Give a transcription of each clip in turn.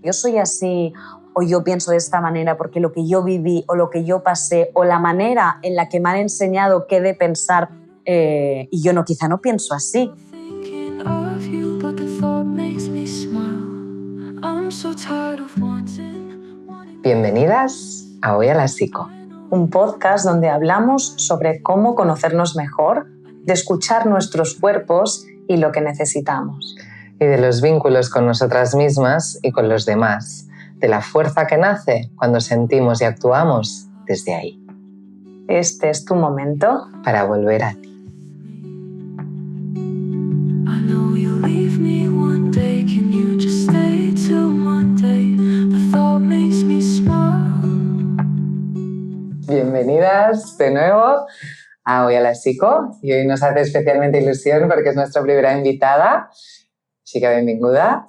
yo soy así o yo pienso de esta manera porque lo que yo viví o lo que yo pasé o la manera en la que me han enseñado qué de pensar y yo quizá no pienso así. Bienvenidas a Hoy a la Psico, un podcast donde hablamos sobre cómo conocernos mejor, de escuchar nuestros cuerpos y lo que necesitamos. Y de los vínculos con nosotras mismas y con los demás, de la fuerza que nace cuando sentimos y actuamos desde ahí. Este es tu momento para volver a ti. Bienvenidas de nuevo a Hoy a la Psico y hoy nos hace especialmente ilusión porque es nuestra primera invitada. Així que benvinguda.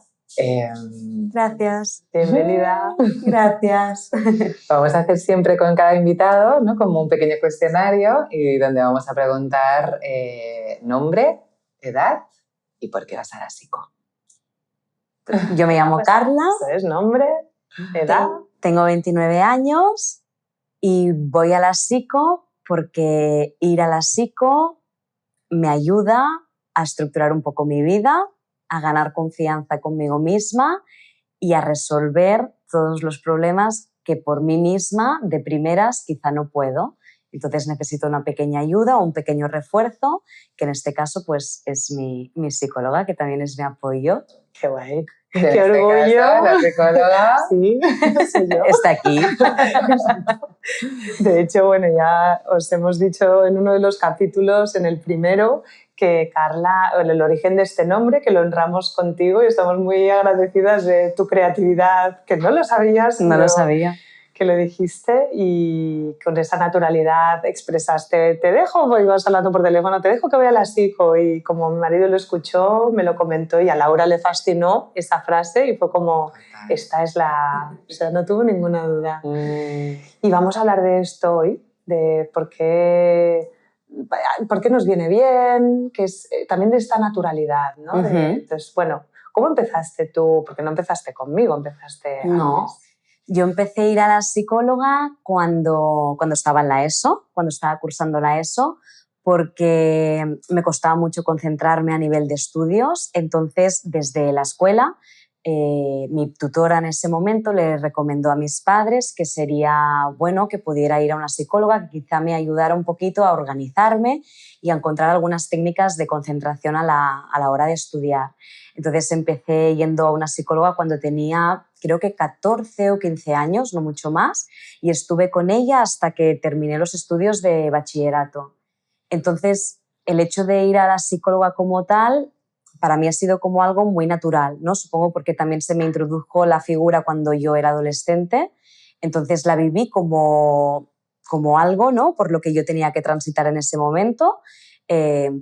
Gracias. Bienvenida. Gracias. Vamos a hacer siempre con cada invitado, ¿no? Como un pequeño cuestionario y donde vamos a preguntar nombre, edad y por qué vas a la psico. Yo me llamo Carla. ¿Sabes? Nombre, edad. Tengo 29 años y voy a la psico porque ir a la psico me ayuda a estructurar un poco mi vida, a ganar confianza conmigo misma y a resolver todos los problemas que por mí misma de primeras quizá no puedo. Entonces necesito una pequeña ayuda o un pequeño refuerzo, que en este caso pues es mi psicóloga, que también es mi apoyo. ¡Qué guay! ¡Qué orgullo! Caso, la psicóloga. Sí, soy yo. Está aquí. De hecho, bueno, ya os hemos dicho en uno de los capítulos, en el primero, que Carla, el origen de este nombre, que lo honramos contigo y estamos muy agradecidas de tu creatividad, que no lo sabías. No lo sabía. Que lo dijiste y con esa naturalidad expresaste, te dejo, pues ibas hablando por teléfono, te dejo que vaya a la psico, y como mi marido lo escuchó, me lo comentó y a Laura le fascinó esa frase y fue como, esta es la... O sea, no tuvo ninguna duda. Y vamos a hablar de esto hoy, de por qué nos viene bien, que es también de esta naturalidad, ¿no? Uh-huh. Entonces, bueno, ¿cómo empezaste tú? Porque no empezaste conmigo, empezaste no. antes. Yo empecé a ir a la psicóloga cuando estaba en la ESO, cuando estaba cursando la ESO, porque me costaba mucho concentrarme a nivel de estudios. Entonces, desde la escuela, mi tutora en ese momento le recomendó a mis padres que sería bueno que pudiera ir a una psicóloga que quizá me ayudara un poquito a organizarme y a encontrar algunas técnicas de concentración a la hora de estudiar. Entonces empecé yendo a una psicóloga cuando tenía, creo que 14 o 15 años, no mucho más, y estuve con ella hasta que terminé los estudios de bachillerato. Entonces, el hecho de ir a la psicóloga como tal, para mí ha sido como algo muy natural, ¿no? Supongo porque también se me introdujo la figura cuando yo era adolescente, entonces la viví como algo, ¿no? Por lo que yo tenía que transitar en ese momento.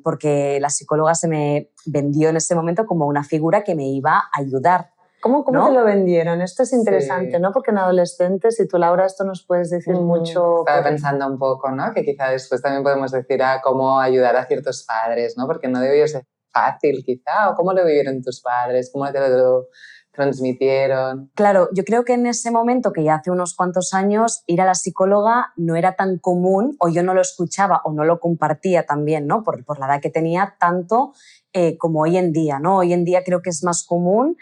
Porque la psicóloga se me vendió en ese momento como una figura que me iba a ayudar. ¿Cómo ¿no? te lo vendieron? Esto es interesante, sí. ¿No? Porque en adolescentes, y tú, Laura, esto nos puedes decir mucho. Estaba pensando un poco, ¿no? Que quizá después también podemos decir cómo ayudar a ciertos padres, ¿no? Porque no debió ser fácil, quizá, o cómo lo vivieron tus padres, cómo te lo transmitieron. Claro, yo creo que en ese momento, que ya hace unos cuantos años, ir a la psicóloga no era tan común, o yo no lo escuchaba o no lo compartía también, ¿no? Por la edad que tenía, tanto como hoy en día, ¿no? Hoy en día creo que es más común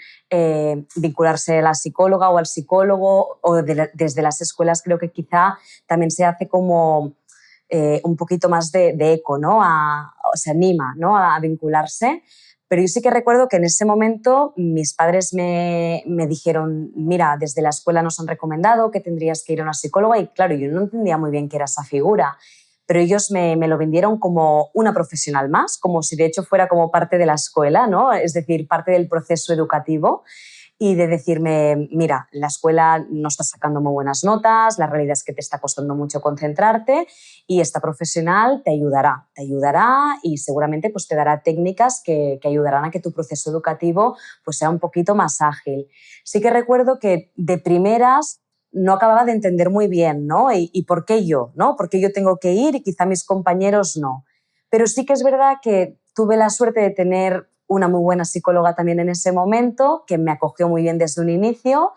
vincularse a la psicóloga o al psicólogo, o desde las escuelas creo que quizá también se hace como un poquito más de eco, ¿no? Se anima, ¿no? A vincularse. Pero yo sí que recuerdo que en ese momento mis padres me dijeron, mira, desde la escuela nos han recomendado que tendrías que ir a una psicóloga, y claro, yo no entendía muy bien qué era esa figura, pero ellos me lo vendieron como una profesional más, como si de hecho fuera como parte de la escuela, ¿no? Es decir, parte del proceso educativo, y de decirme, mira, la escuela no está sacando muy buenas notas, la realidad es que te está costando mucho concentrarte y esta profesional te ayudará y seguramente pues, te dará técnicas que ayudarán a que tu proceso educativo pues, sea un poquito más ágil. Sí que recuerdo que de primeras no acababa de entender muy bien, ¿no? ¿Y por qué yo? ¿No? ¿Por qué yo tengo que ir y quizá mis compañeros no? Pero sí que es verdad que tuve la suerte de tener una muy buena psicóloga también en ese momento, que me acogió muy bien desde un inicio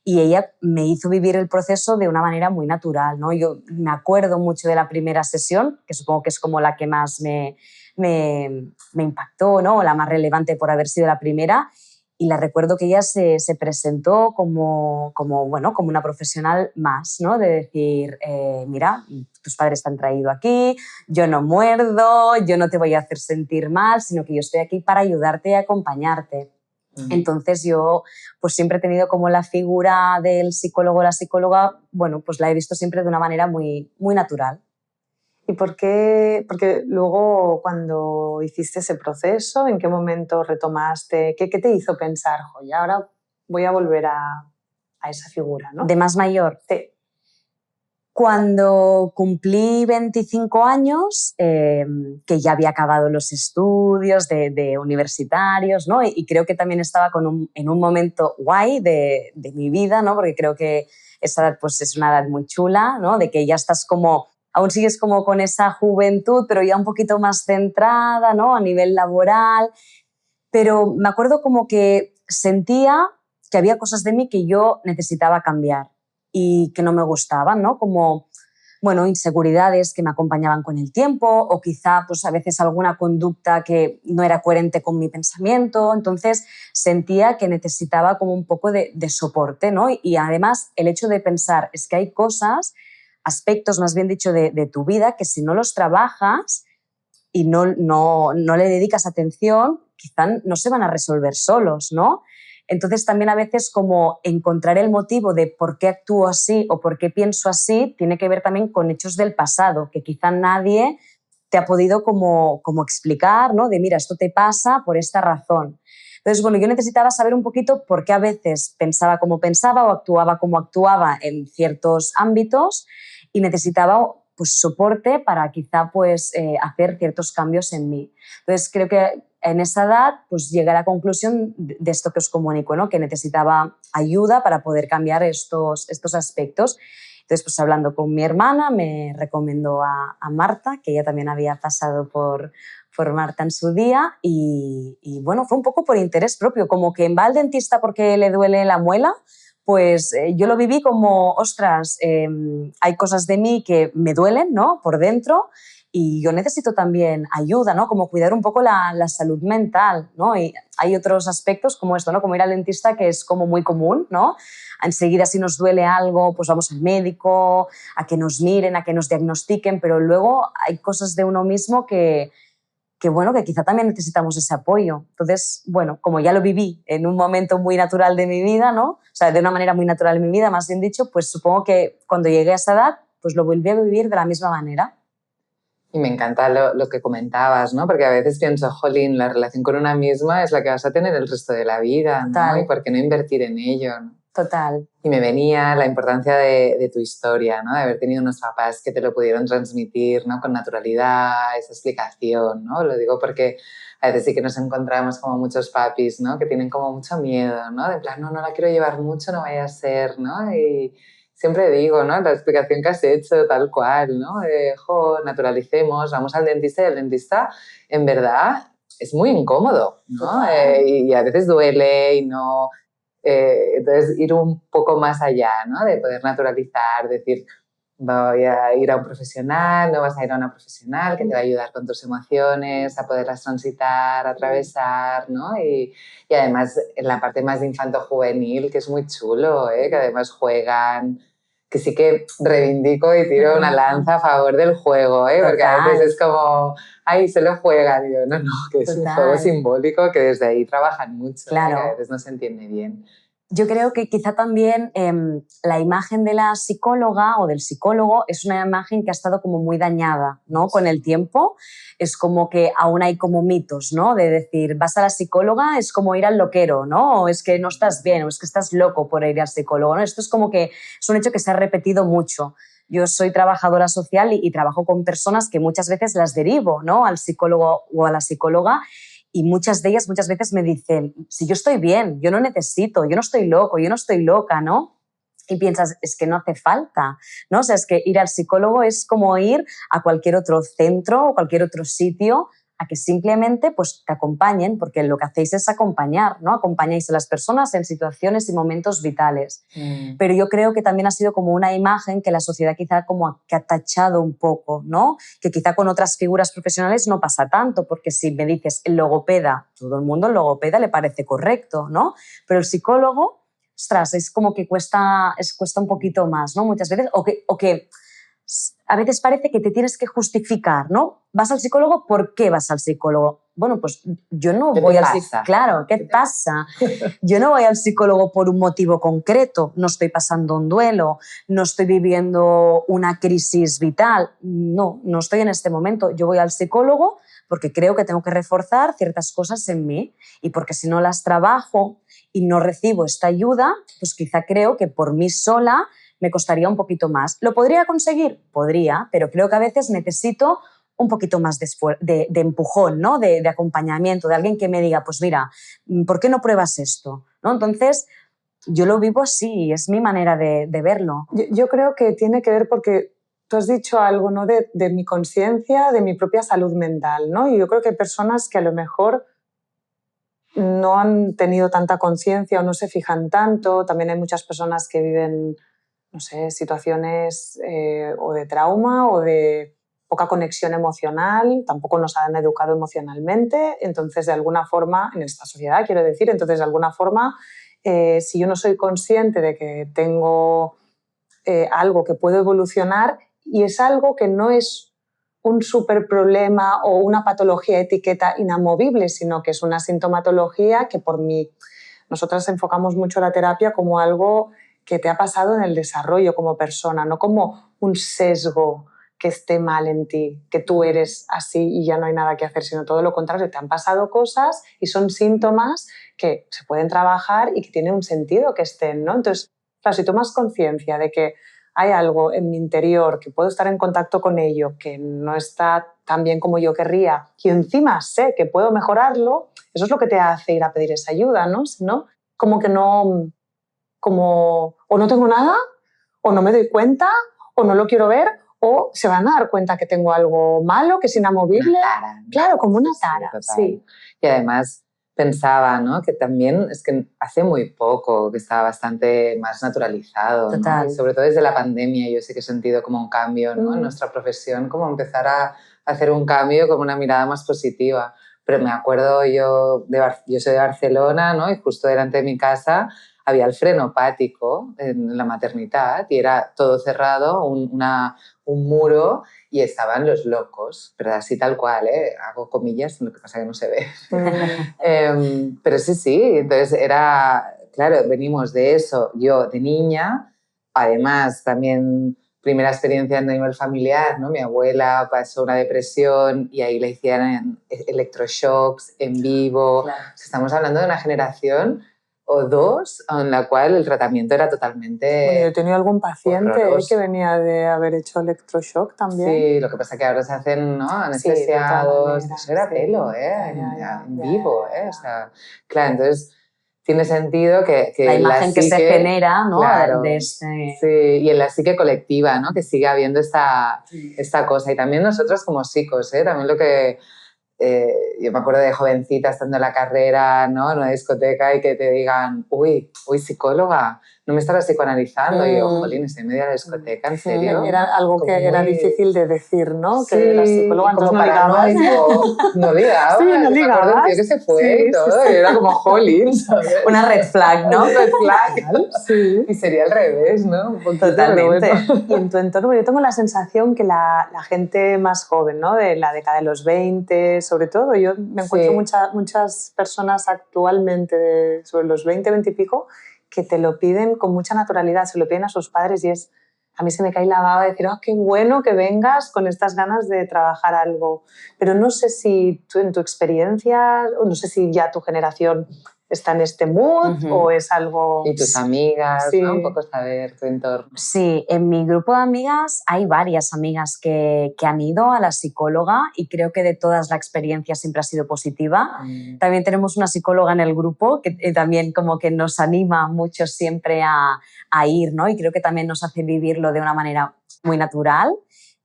y ella me hizo vivir el proceso de una manera muy natural, ¿no? Yo me acuerdo mucho de la primera sesión, que supongo que es como la que más me impactó, ¿no? La más relevante por haber sido la primera. Y la recuerdo que ella se presentó bueno, como una profesional más, ¿no? De decir, mira, tus padres te han traído aquí, yo no muerdo, yo no te voy a hacer sentir mal, sino que yo estoy aquí para ayudarte y acompañarte. Entonces yo pues siempre he tenido como la figura del psicólogo o la psicóloga, bueno, pues la he visto siempre de una manera muy, muy natural. ¿Y por qué? Porque luego cuando hiciste ese proceso, ¿en qué momento retomaste? ¿Qué te hizo pensar, ya ahora voy a volver a esa figura, ¿no? ¿De más mayor? Sí. Cuando cumplí 25 años, que ya había acabado los estudios de universitarios, ¿no? Y creo que también estaba en un momento guay de mi vida, ¿no? Porque creo que esa edad pues, es una edad muy chula, ¿no? De que ya estás como, aún sigues como con esa juventud, pero ya un poquito más centrada, ¿no? A nivel laboral. Pero me acuerdo como que sentía que había cosas de mí que yo necesitaba cambiar y que no me gustaban, ¿no? Como, bueno, inseguridades que me acompañaban con el tiempo o quizá pues a veces alguna conducta que no era coherente con mi pensamiento. Entonces sentía que necesitaba como un poco de soporte, ¿no? Y además el hecho de pensar es que hay cosas, aspectos más bien dicho de tu vida que si no los trabajas y no le dedicas atención, quizá no se van a resolver solos, ¿no? Entonces también a veces como encontrar el motivo de por qué actúo así o por qué pienso así tiene que ver también con hechos del pasado, que quizá nadie te ha podido como explicar, ¿no? De mira, esto te pasa por esta razón. Entonces, bueno, yo necesitaba saber un poquito por qué a veces pensaba como pensaba o actuaba como actuaba en ciertos ámbitos y necesitaba pues, soporte para quizá pues, hacer ciertos cambios en mí. Entonces, creo que en esa edad pues, llegué a la conclusión de esto que os comunico, ¿no? Que necesitaba ayuda para poder cambiar estos aspectos. Entonces, pues, hablando con mi hermana, me recomendó a Marta, que ella también había pasado por Marta en su día y, bueno, fue un poco por interés propio, como que va al dentista porque le duele la muela, pues yo lo viví como, ostras, hay cosas de mí que me duelen, ¿no? Por dentro y yo necesito también ayuda, ¿no? Como cuidar un poco la salud mental, ¿no? Y hay otros aspectos como esto, ¿no? Como ir al dentista, que es como muy común, ¿no? Enseguida si nos duele algo, pues vamos al médico, a que nos miren, a que nos diagnostiquen, pero luego hay cosas de uno mismo que bueno, que quizá también necesitamos ese apoyo. Entonces, bueno, como ya lo viví en un momento muy natural de mi vida, ¿no? O sea, de una manera muy natural en mi vida, más bien dicho, pues supongo que cuando llegué a esa edad, pues lo volví a vivir de la misma manera. Y me encanta lo que comentabas, ¿no? Porque a veces pienso, jolín, la relación con una misma es la que vas a tener el resto de la vida, Total. ¿no? Y por qué no invertir en ello, ¿no? Total. Y me venía la importancia de tu historia, ¿no? De haber tenido unos papás que te lo pudieron transmitir, ¿no? Con naturalidad, esa explicación, ¿no? Lo digo porque a veces sí que nos encontramos como muchos papis, ¿no? Que tienen como mucho miedo, ¿no? De plan, no la quiero llevar mucho, no vaya a ser, ¿no? Y siempre digo, ¿no? La explicación que has hecho, tal cual, ¿no? De, naturalicemos, vamos al dentista y el dentista, en verdad, es muy incómodo, ¿no? Y a veces duele y no... entonces, ir un poco más allá, ¿no? De poder naturalizar, decir, voy a ir a un profesional, no vas a ir a una profesional que te va a ayudar con tus emociones, a poderlas transitar, atravesar, ¿no? Y además, en la parte más de infanto-juvenil, que es muy chulo, ¿eh? Que además juegan, que sí que reivindico y tiro una lanza a favor del juego, ¿eh? Porque a veces es como, ay, solo juegan. Y yo, no, que es un juego simbólico que desde ahí trabajan mucho, claro. ¿eh? Que a veces no se entiende bien. Yo creo que quizá también la imagen de la psicóloga o del psicólogo es una imagen que ha estado como muy dañada, ¿no? Con el tiempo. Es como que aún hay como mitos, ¿no? De decir, vas a la psicóloga, es como ir al loquero, ¿no? O es que no estás bien, o es que estás loco por ir al psicólogo, ¿no? Esto es como que es un hecho que se ha repetido mucho. Yo soy trabajadora social y trabajo con personas que muchas veces las derivo, ¿no? Al psicólogo o a la psicóloga. Y muchas de ellas muchas veces me dicen, si yo estoy bien, yo no necesito, yo no estoy loco, yo no estoy loca, ¿no? Y piensas, es que no hace falta, ¿no? O sea, es que ir al psicólogo es como ir a cualquier otro centro o cualquier otro sitio a que simplemente pues, te acompañen, porque lo que hacéis es acompañar, ¿no? Acompañáis a las personas en situaciones y momentos vitales. Pero yo creo que también ha sido como una imagen que la sociedad quizá como que ha tachado un poco, ¿no? Que quizá con otras figuras profesionales no pasa tanto, porque si me dices el logopeda, todo el mundo el logopeda le parece correcto, ¿no? Pero el psicólogo, ostras, es como que cuesta un poquito más, ¿no? Muchas veces, o que a veces parece que te tienes que justificar, ¿no? Vas al psicólogo, ¿por qué vas al psicólogo? Bueno, pues yo no voy al psicólogo. Claro, ¿qué pasa? Yo no voy al psicólogo por un motivo concreto. No estoy pasando un duelo, no estoy viviendo una crisis vital. No, no estoy en este momento. Yo voy al psicólogo porque creo que tengo que reforzar ciertas cosas en mí y porque si no las trabajo y no recibo esta ayuda, pues quizá creo que por mí sola me costaría un poquito más. ¿Lo podría conseguir? Podría, pero creo que a veces necesito un poquito más de empujón, ¿no? De acompañamiento, de alguien que me diga, pues mira, ¿por qué no pruebas esto? ¿No? Entonces, yo lo vivo así, es mi manera de verlo. Yo creo que tiene que ver porque tú has dicho algo, ¿no? de mi conciencia, de mi propia salud mental, ¿no? Y yo creo que hay personas que a lo mejor no han tenido tanta conciencia o no se fijan tanto. También hay muchas personas que viven, no sé, situaciones o de trauma o de poca conexión emocional, tampoco nos han educado emocionalmente, entonces de alguna forma, en esta sociedad quiero decir, entonces de alguna forma, si yo no soy consciente de que tengo algo que puedo evolucionar y es algo que no es un súper problema o una patología etiqueta inamovible, sino que es una sintomatología que nosotras enfocamos mucho la terapia como algo que te ha pasado en el desarrollo como persona, no como un sesgo que esté mal en ti, que tú eres así y ya no hay nada que hacer, sino todo lo contrario, te han pasado cosas y son síntomas que se pueden trabajar y que tienen un sentido que estén, ¿no? Entonces, claro, si tomas conciencia de que hay algo en mi interior, que puedo estar en contacto con ello, que no está tan bien como yo querría, y encima sé que puedo mejorarlo, eso es lo que te hace ir a pedir esa ayuda, ¿no? Si no, como que no, como o no tengo nada, o no me doy cuenta, o no lo quiero ver, o se van a dar cuenta que tengo algo malo, que es inamovible. Una tara, ¿no? Claro, como una tara, sí. Y además pensaba, ¿no? Que también es que hace muy poco que estaba bastante más naturalizado, ¿no? Y sobre todo desde la pandemia yo sí que he sentido como un cambio, ¿no? En nuestra profesión, como empezar a hacer un cambio con una mirada más positiva. Pero me acuerdo yo soy de Barcelona, ¿no? Y justo delante de mi casa había el frenopático en la maternidad y era todo cerrado, un muro, y estaban los locos, pero así tal cual, hago comillas, lo que pasa que no se ve. Pero sí, entonces era, claro, venimos de eso, yo de niña, además también primera experiencia a nivel familiar, ¿no? Mi abuela pasó una depresión y ahí le hicieron electroshocks en vivo. Claro. Estamos hablando de una generación o dos en la cual el tratamiento era totalmente... Bueno, yo he tenido algún paciente que venía de haber hecho electroshock también. Sí, lo que pasa es que ahora se hacen, ¿no? Anestesiados. Sí, eso era pelo, en vivo, O sea, claro, entonces tiene sentido que la imagen que se genera, ¿no? Claro, de este... Sí, y en la psique colectiva, ¿no? Que sigue habiendo esta cosa. Y también nosotros como psicos, también lo que... yo me acuerdo de jovencita estando en la carrera, ¿no? En una discoteca y que te digan, uy, psicóloga, no me estarás psicoanalizando. Y yo, jolín, estoy en medio de la discoteca, ¿en serio? Era algo que era difícil de decir, ¿no? Sí, que era psicóloga, entonces no ligabas. No ligabas. Sí, no ligabas. Me acuerdo un tío que se fue y todo, y era como jolín, ¿sabes? Una red flag, ¿no? Un red flag. Sí. Y sería al revés, ¿no? Un poquito, totalmente. Bueno. Y en tu entorno, yo tengo la sensación que la gente más joven, ¿no? De la década de los 20, sobre todo, yo me encuentro muchas personas actualmente sobre los 20, 20 y pico que te lo piden con mucha naturalidad, se lo piden a sus padres y a mí se me cae la baba de decir, qué bueno que vengas con estas ganas de trabajar algo. Pero no sé si tú, en tu experiencia, o no sé si ya tu generación está en este mood o es algo... Y tus amigas, ¿no? Un poco saber tu entorno. Sí, en mi grupo de amigas hay varias amigas que han ido a la psicóloga y creo que de todas la experiencia siempre ha sido positiva. También tenemos una psicóloga en el grupo que también como que nos anima mucho siempre a ir, ¿no? Y creo que también nos hace vivirlo de una manera muy natural.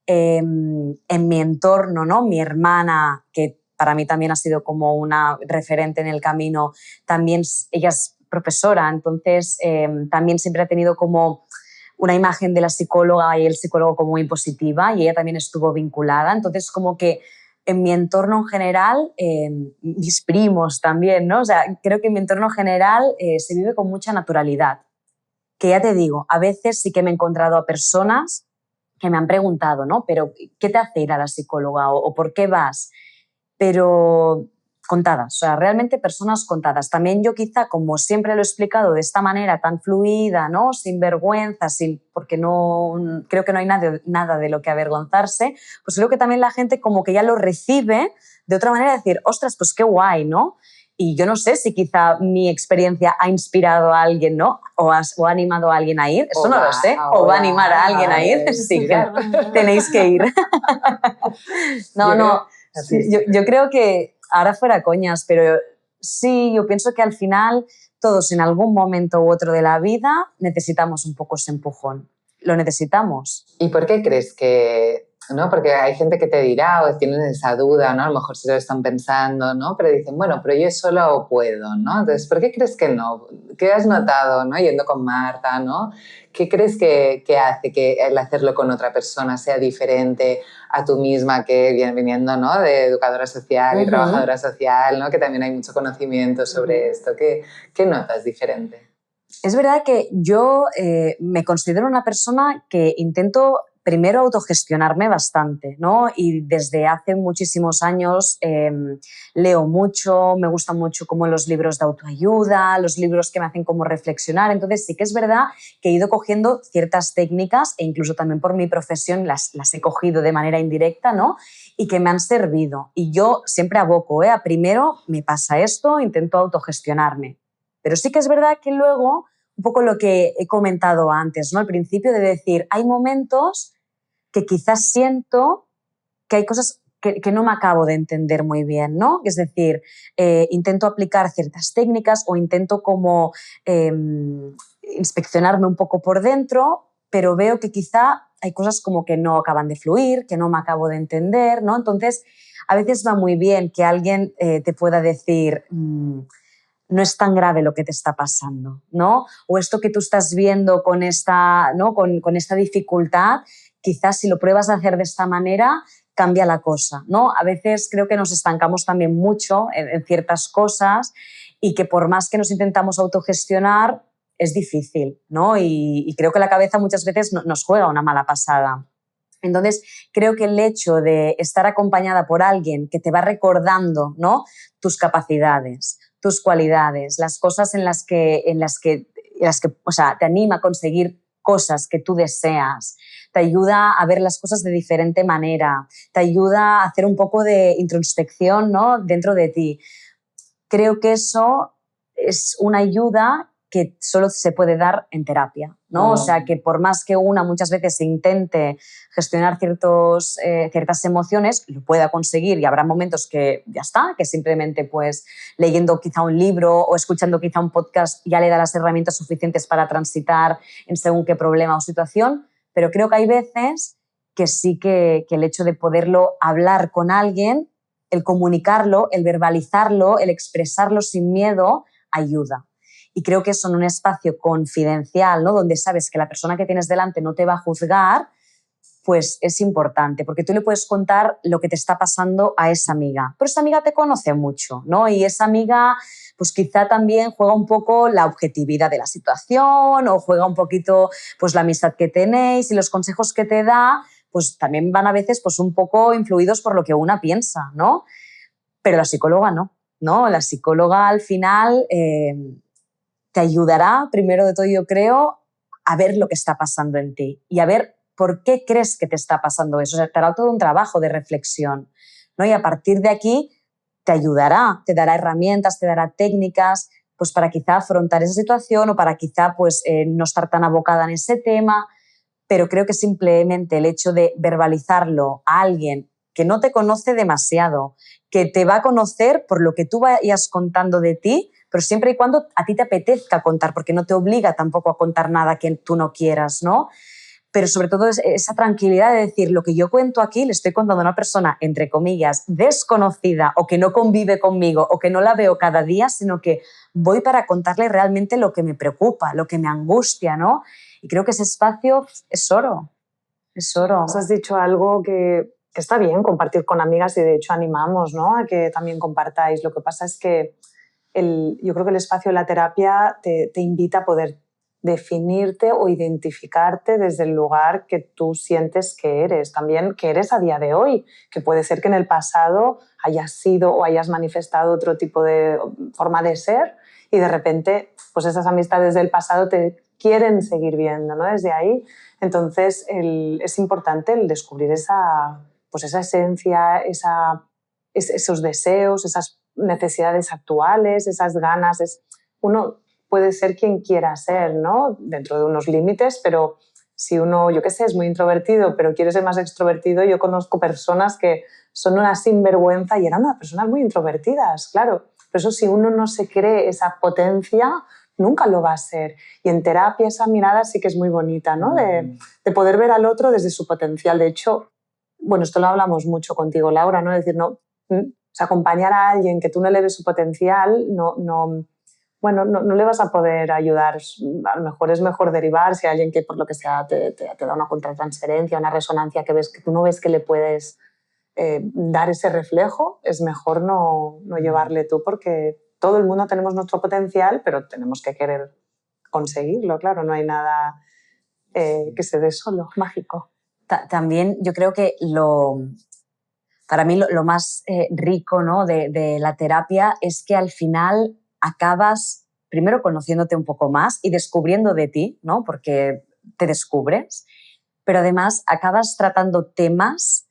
En mi entorno, ¿no? Mi hermana, que para mí también ha sido como una referente en el camino. También ella es profesora, entonces también siempre ha tenido como una imagen de la psicóloga y el psicólogo como muy positiva, y ella también estuvo vinculada. Entonces, como que en mi entorno en general, mis primos también, ¿no? O sea, creo que en mi entorno general se vive con mucha naturalidad. Que ya te digo, a veces sí que me he encontrado a personas que me han preguntado, ¿no? Pero, ¿qué te hace ir a la psicóloga? ¿O por qué vas? Pero contadas, o sea, realmente personas contadas. También yo quizá, como siempre lo he explicado de esta manera tan fluida, ¿no? Sin vergüenza, porque no, creo que no hay nada de lo que avergonzarse, pues creo que también la gente como que ya lo recibe de otra manera, de decir, ostras, pues qué guay, ¿no? Y yo no sé si quizá mi experiencia ha inspirado a alguien, ¿no? O ha animado a alguien a ir, eso no lo sé. O va a animar a alguien a ir, sí, claro. que tenéis que ir. No. Yo creo que, ahora fuera coñas, pero sí, yo pienso que al final todos en algún momento u otro de la vida necesitamos un poco ese empujón. Lo necesitamos. ¿Y por qué crees que, no? Porque hay gente que te dirá o tienen esa duda, ¿no? A lo mejor se lo están pensando, ¿no? Pero dicen, bueno, pero yo solo puedo, ¿no? Entonces, ¿por qué crees que no? ¿Qué has notado, ¿no? Yendo con Marta, ¿no? ¿Qué crees que hace que el hacerlo con otra persona sea diferente a tú misma, que viene viniendo, ¿no? De educadora social y trabajadora social, ¿no? Que también hay mucho conocimiento sobre esto. ¿Qué notas diferente? Es verdad que yo me considero una persona que intento primero autogestionarme bastante, ¿no? Y desde hace muchísimos años leo mucho, me gustan mucho como los libros de autoayuda, los libros que me hacen como reflexionar. Entonces sí que es verdad que he ido cogiendo ciertas técnicas, e incluso también por mi profesión las he cogido de manera indirecta, ¿no? Y que me han servido. Y yo siempre aboco, a primero me pasa esto, intento autogestionarme. Pero sí que es verdad que luego, un poco lo que he comentado antes, ¿no? Al principio, de decir, hay momentos que quizás siento que hay cosas que no me acabo de entender muy bien, ¿no? Es decir, intento aplicar ciertas técnicas o intento como inspeccionarme un poco por dentro, pero veo que quizá hay cosas como que no acaban de fluir, que no me acabo de entender, ¿no? Entonces, a veces va muy bien que alguien te pueda decir... no es tan grave lo que te está pasando, ¿no? O esto que tú estás viendo con esta, ¿no? con esta dificultad, quizás si lo pruebas a hacer de esta manera, cambia la cosa, ¿no? A veces creo que nos estancamos también mucho en ciertas cosas, y que por más que nos intentamos autogestionar, es difícil, ¿no? Y creo que la cabeza muchas veces nos juega una mala pasada. Entonces, creo que el hecho de estar acompañada por alguien que te va recordando, ¿no? tus capacidades, tus cualidades, las cosas en las que o sea, te anima a conseguir cosas que tú deseas, te ayuda a ver las cosas de diferente manera, te ayuda a hacer un poco de introspección, ¿no? dentro de ti. Creo que eso es una ayuda que solo se puede dar en terapia, ¿no? O sea, que por más que una muchas veces intente gestionar ciertas emociones, lo pueda conseguir, y habrá momentos que ya está, que simplemente pues leyendo quizá un libro o escuchando quizá un podcast ya le da las herramientas suficientes para transitar en según qué problema o situación, pero creo que hay veces que sí que el hecho de poderlo hablar con alguien, el comunicarlo, el verbalizarlo, el expresarlo sin miedo, ayuda. Y creo que eso en un espacio confidencial, ¿no? donde sabes que la persona que tienes delante no te va a juzgar, pues es importante, porque tú le puedes contar lo que te está pasando a esa amiga, pero esa amiga te conoce mucho, ¿no? Y esa amiga pues quizá también juega un poco la objetividad de la situación, o juega un poquito pues la amistad que tenéis, y los consejos que te da pues también van a veces pues un poco influidos por lo que una piensa, ¿no? Pero la psicóloga no, ¿no? La psicóloga al final te ayudará, primero de todo yo creo, a ver lo que está pasando en ti y a ver por qué crees que te está pasando eso. O sea, te hará todo un trabajo de reflexión, ¿no? Y a partir de aquí te ayudará, te dará herramientas, te dará técnicas pues para quizá afrontar esa situación, o para quizá pues, no estar tan abocada en ese tema. Pero creo que simplemente el hecho de verbalizarlo a alguien que no te conoce demasiado, que te va a conocer por lo que tú vayas contando de ti, pero siempre y cuando a ti te apetezca contar, porque no te obliga tampoco a contar nada que tú no quieras, ¿no? pero sobre todo esa tranquilidad de decir, lo que yo cuento aquí le estoy contando a una persona, entre comillas, desconocida o que no convive conmigo o que no la veo cada día, sino que voy para contarle realmente lo que me preocupa, lo que me angustia, ¿no? Y creo que ese espacio es oro, es oro. Has dicho algo que está bien compartir con amigas y de hecho animamos, ¿no?, a que también compartáis. Lo que pasa es que yo creo que el espacio de la terapia te invita a poder definirte o identificarte desde el lugar que tú sientes que eres, también que eres a día de hoy, que puede ser que en el pasado hayas sido o hayas manifestado otro tipo de forma de ser y de repente pues esas amistades del pasado te quieren seguir viendo, ¿no?, desde ahí. Entonces es importante el descubrir esa esencia, esos deseos, esas necesidades actuales, esas ganas. Uno puede ser quien quiera ser, ¿no?, dentro de unos límites, pero si uno, yo qué sé, es muy introvertido, pero quiere ser más extrovertido, yo conozco personas que son una sinvergüenza y eran unas personas muy introvertidas, claro. Pero eso, si uno no se cree esa potencia, nunca lo va a ser. Y en terapia esa mirada sí que es muy bonita, ¿no?, de poder ver al otro desde su potencial. De hecho, bueno, esto lo hablamos mucho contigo, Laura, ¿no?, decir, no, acompañar a alguien que tú no le ves su potencial, no le vas a poder ayudar. A lo mejor es mejor derivar si hay alguien que por lo que sea te da una contratransferencia, una resonancia que tú no ves que le puedes dar ese reflejo, es mejor no llevarle tú, porque todo el mundo tenemos nuestro potencial, pero tenemos que querer conseguirlo, claro, no hay nada que se dé solo, mágico. También yo creo que para mí lo más rico, ¿no?, de la terapia es que al final acabas primero conociéndote un poco más y descubriendo de ti, ¿no?, porque te descubres, pero además acabas tratando temas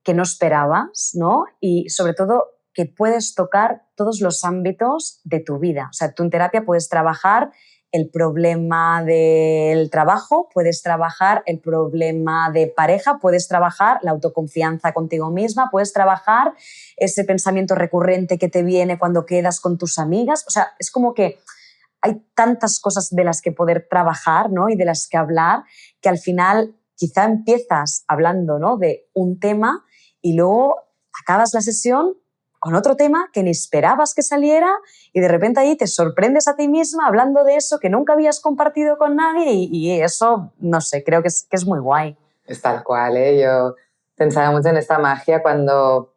que no esperabas, ¿no?, y sobre todo que puedes tocar todos los ámbitos de tu vida. O sea, tú en terapia puedes trabajar el problema del trabajo, puedes trabajar el problema de pareja, puedes trabajar la autoconfianza contigo misma, puedes trabajar ese pensamiento recurrente que te viene cuando quedas con tus amigas. O sea, es como que hay tantas cosas de las que poder trabajar, ¿no?, y de las que hablar, que al final quizá empiezas hablando, ¿no?, de un tema y luego acabas la sesión con otro tema que ni esperabas que saliera y de repente ahí te sorprendes a ti misma hablando de eso que nunca habías compartido con nadie y eso, no sé, creo que es muy guay. Es tal cual, ¿eh? Yo pensaba mucho en esta magia cuando,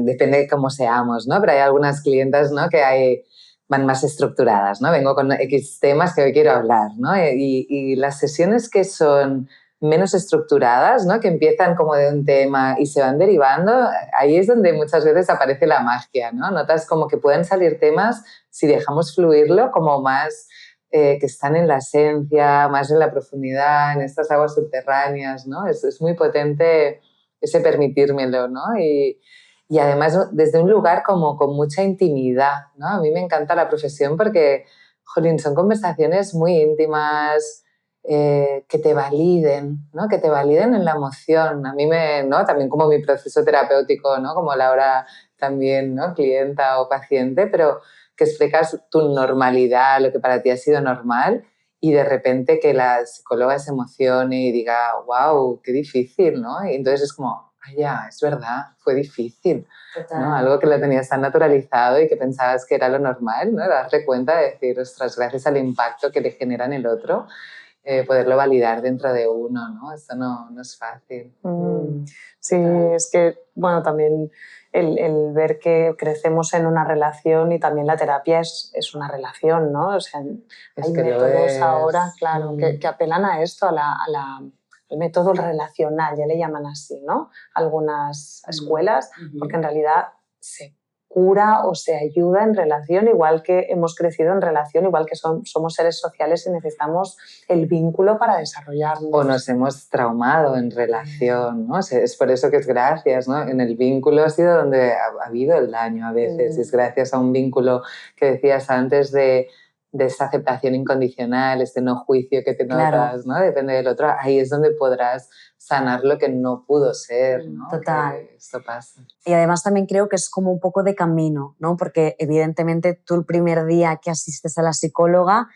depende de cómo seamos, ¿no? Pero hay algunas clientas, ¿no?, que van más estructuradas, ¿no? Vengo con X temas que hoy quiero hablar, ¿no? Y las sesiones que son menos estructuradas, ¿no?, que empiezan como de un tema y se van derivando, ahí es donde muchas veces aparece la magia, ¿no? Notas como que pueden salir temas, si dejamos fluirlo, como más que están en la esencia, más en la profundidad, en estas aguas subterráneas, ¿no? Es muy potente ese permitírmelo, ¿no? Y además desde un lugar como con mucha intimidad, ¿no? A mí me encanta la profesión porque, jolín, son conversaciones muy íntimas, que te validen, ¿no?, que te validen en la emoción. A mí ¿no?, también como mi proceso terapéutico, ¿no?, como Laura también, ¿no?, clienta o paciente, pero que explicas tu normalidad, lo que para ti ha sido normal, y de repente que la psicóloga se emocione y diga, wow, qué difícil, ¿no? Y entonces es como, ya, es verdad, fue difícil, ¿no? Algo que lo tenías tan naturalizado y que pensabas que era lo normal, ¿no? Darte cuenta de decir, ostras, gracias al impacto que le genera en el otro, poderlo validar dentro de uno, ¿no? Esto no es fácil. Sí, es que, bueno, también el ver que crecemos en una relación, y también la terapia es una relación, ¿no? O sea, hay métodos ahora, claro, que apelan a esto, al método relacional, ya le llaman así, ¿no?, algunas escuelas, porque en realidad se cura o se ayuda en relación, igual que hemos crecido en relación, igual que somos seres sociales y necesitamos el vínculo para desarrollarnos. O nos hemos traumado en relación, ¿no? Es por eso que es gracias, ¿no? En el vínculo ha sido donde ha habido el daño a veces, y es gracias a un vínculo que decías antes de esa aceptación incondicional, este no juicio que te notas, ¿no? Depende del otro, ahí es donde podrás sanar lo que no pudo ser, ¿no? Total. Que esto pasa. Y además también creo que es como un poco de camino, ¿no? Porque evidentemente tú el primer día que asistes a la psicóloga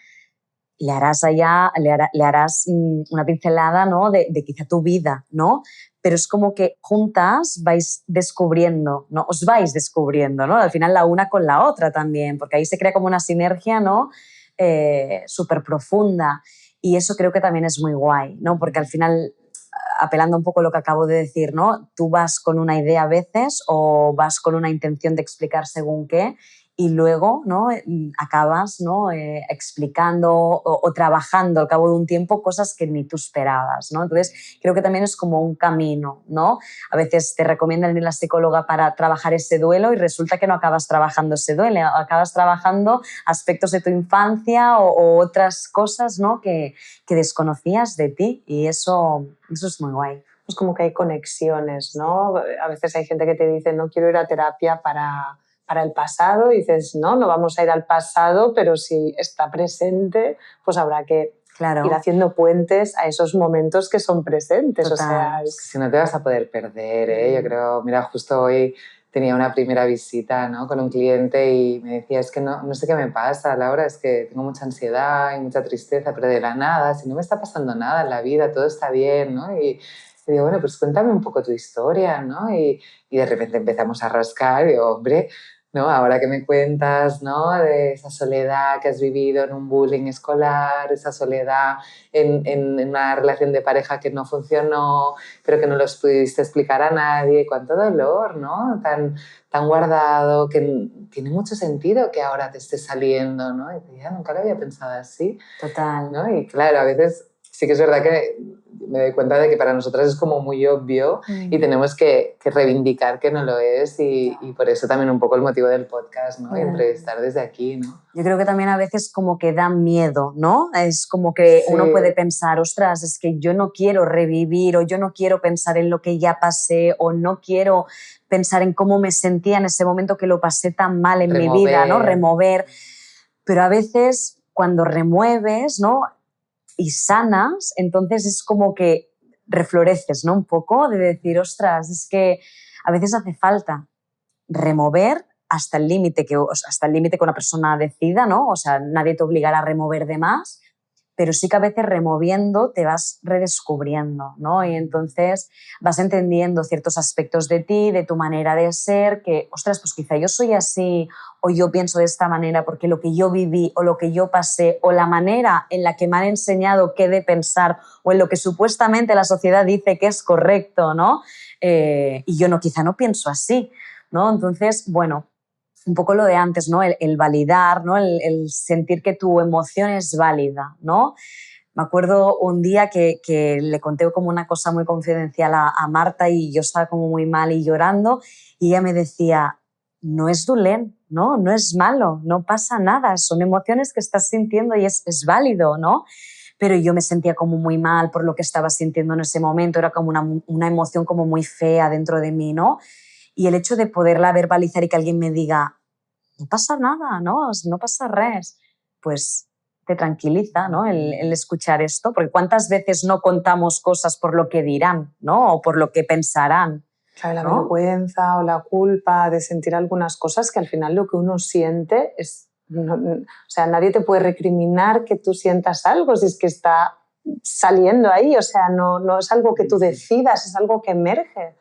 le harás una pincelada, ¿no? de quizá tu vida, ¿no? Pero es como que juntas vais descubriendo, ¿no? Os vais descubriendo, ¿no? Al final la una con la otra también, porque ahí se crea como una sinergia, ¿no? Súper profunda. Y eso creo que también es muy guay, ¿no? Porque al final, apelando un poco a lo que acabo de decir, ¿no? Tú vas con una idea a veces o vas con una intención de explicar según qué y luego, ¿no? Acabas, ¿no? Explicando o trabajando al cabo de un tiempo cosas que ni tú esperabas, ¿no? Entonces, creo que también es como un camino, ¿no? A veces te recomiendan ir a la psicóloga para trabajar ese duelo y resulta que no acabas trabajando ese duelo, acabas trabajando aspectos de tu infancia o otras cosas, ¿no? que desconocías de ti y eso es muy guay. Pues como que hay conexiones, ¿no? A veces hay gente que te dice, no quiero ir a terapia para el pasado, y dices, no vamos a ir al pasado, pero si está presente, pues habrá que ir haciendo puentes a esos momentos que son presentes. Total. O sea, Si no te vas a poder perder, ¿eh? Yo creo, mira, justo hoy tenía una primera visita, ¿no? Con un cliente y me decía, es que no sé qué me pasa, Laura, es que tengo mucha ansiedad y mucha tristeza, pero de la nada, si no me está pasando nada en la vida, todo está bien, ¿no? Y digo, bueno, pues cuéntame un poco tu historia, ¿no? Y de repente empezamos a rascar y digo, hombre, ¿no? Ahora que me cuentas, ¿no? De esa soledad que has vivido en un bullying escolar, esa soledad en una relación de pareja que no funcionó, pero que no los pudiste explicar a nadie, cuánto dolor, ¿no? Tan guardado, que tiene mucho sentido que ahora te esté saliendo, ¿no? Y ya nunca lo había pensado así. Total. ¿No? Y claro, a veces sí que es verdad que me doy cuenta de que para nosotras es como muy obvio y tenemos que reivindicar que no lo es y por eso también un poco el motivo del podcast, ¿no? Y entrevistar desde aquí, ¿no? Yo creo que también a veces como que da miedo, ¿no? Es como que uno puede pensar, ostras, es que yo no quiero revivir o yo no quiero pensar en lo que ya pasé o no quiero pensar en cómo me sentía en ese momento que lo pasé tan mal en mi vida, ¿no? Remover. Pero a veces cuando remueves, ¿no? Y sanas, entonces es como que refloreces, ¿no? Un poco de decir, ostras, es que a veces hace falta remover hasta el límite que una persona decida, ¿no? O sea, nadie te obligará a remover de más, pero sí que a veces removiendo te vas redescubriendo, ¿no? Y entonces vas entendiendo ciertos aspectos de ti, de tu manera de ser, que, ostras, pues quizá yo soy así o yo pienso de esta manera porque lo que yo viví o lo que yo pasé o la manera en la que me han enseñado qué de pensar o en lo que supuestamente la sociedad dice que es correcto, ¿no? Y yo quizá no pienso así, ¿no? Entonces, bueno, un poco lo de antes, ¿no? El validar, ¿no? El sentir que tu emoción es válida, ¿no? Me acuerdo un día que le conté como una cosa muy confidencial a Marta y yo estaba como muy mal y llorando y ella me decía, no es dolent, ¿no? No es malo, no pasa nada, son emociones que estás sintiendo y es válido, ¿no? Pero yo me sentía como muy mal por lo que estaba sintiendo en ese momento, era como una emoción como muy fea dentro de mí, ¿no? Y el hecho de poderla verbalizar y que alguien me diga, no pasa nada, no pasa res, pues te tranquiliza, ¿no? El escuchar esto, porque ¿cuántas veces no contamos cosas por lo que dirán, ¿no? O por lo que pensarán? Claro, la vergüenza o la culpa de sentir algunas cosas que al final lo que uno siente es... o sea, nadie te puede recriminar que tú sientas algo si es que está saliendo ahí, o sea, no es algo que tú decidas, es algo que emerge.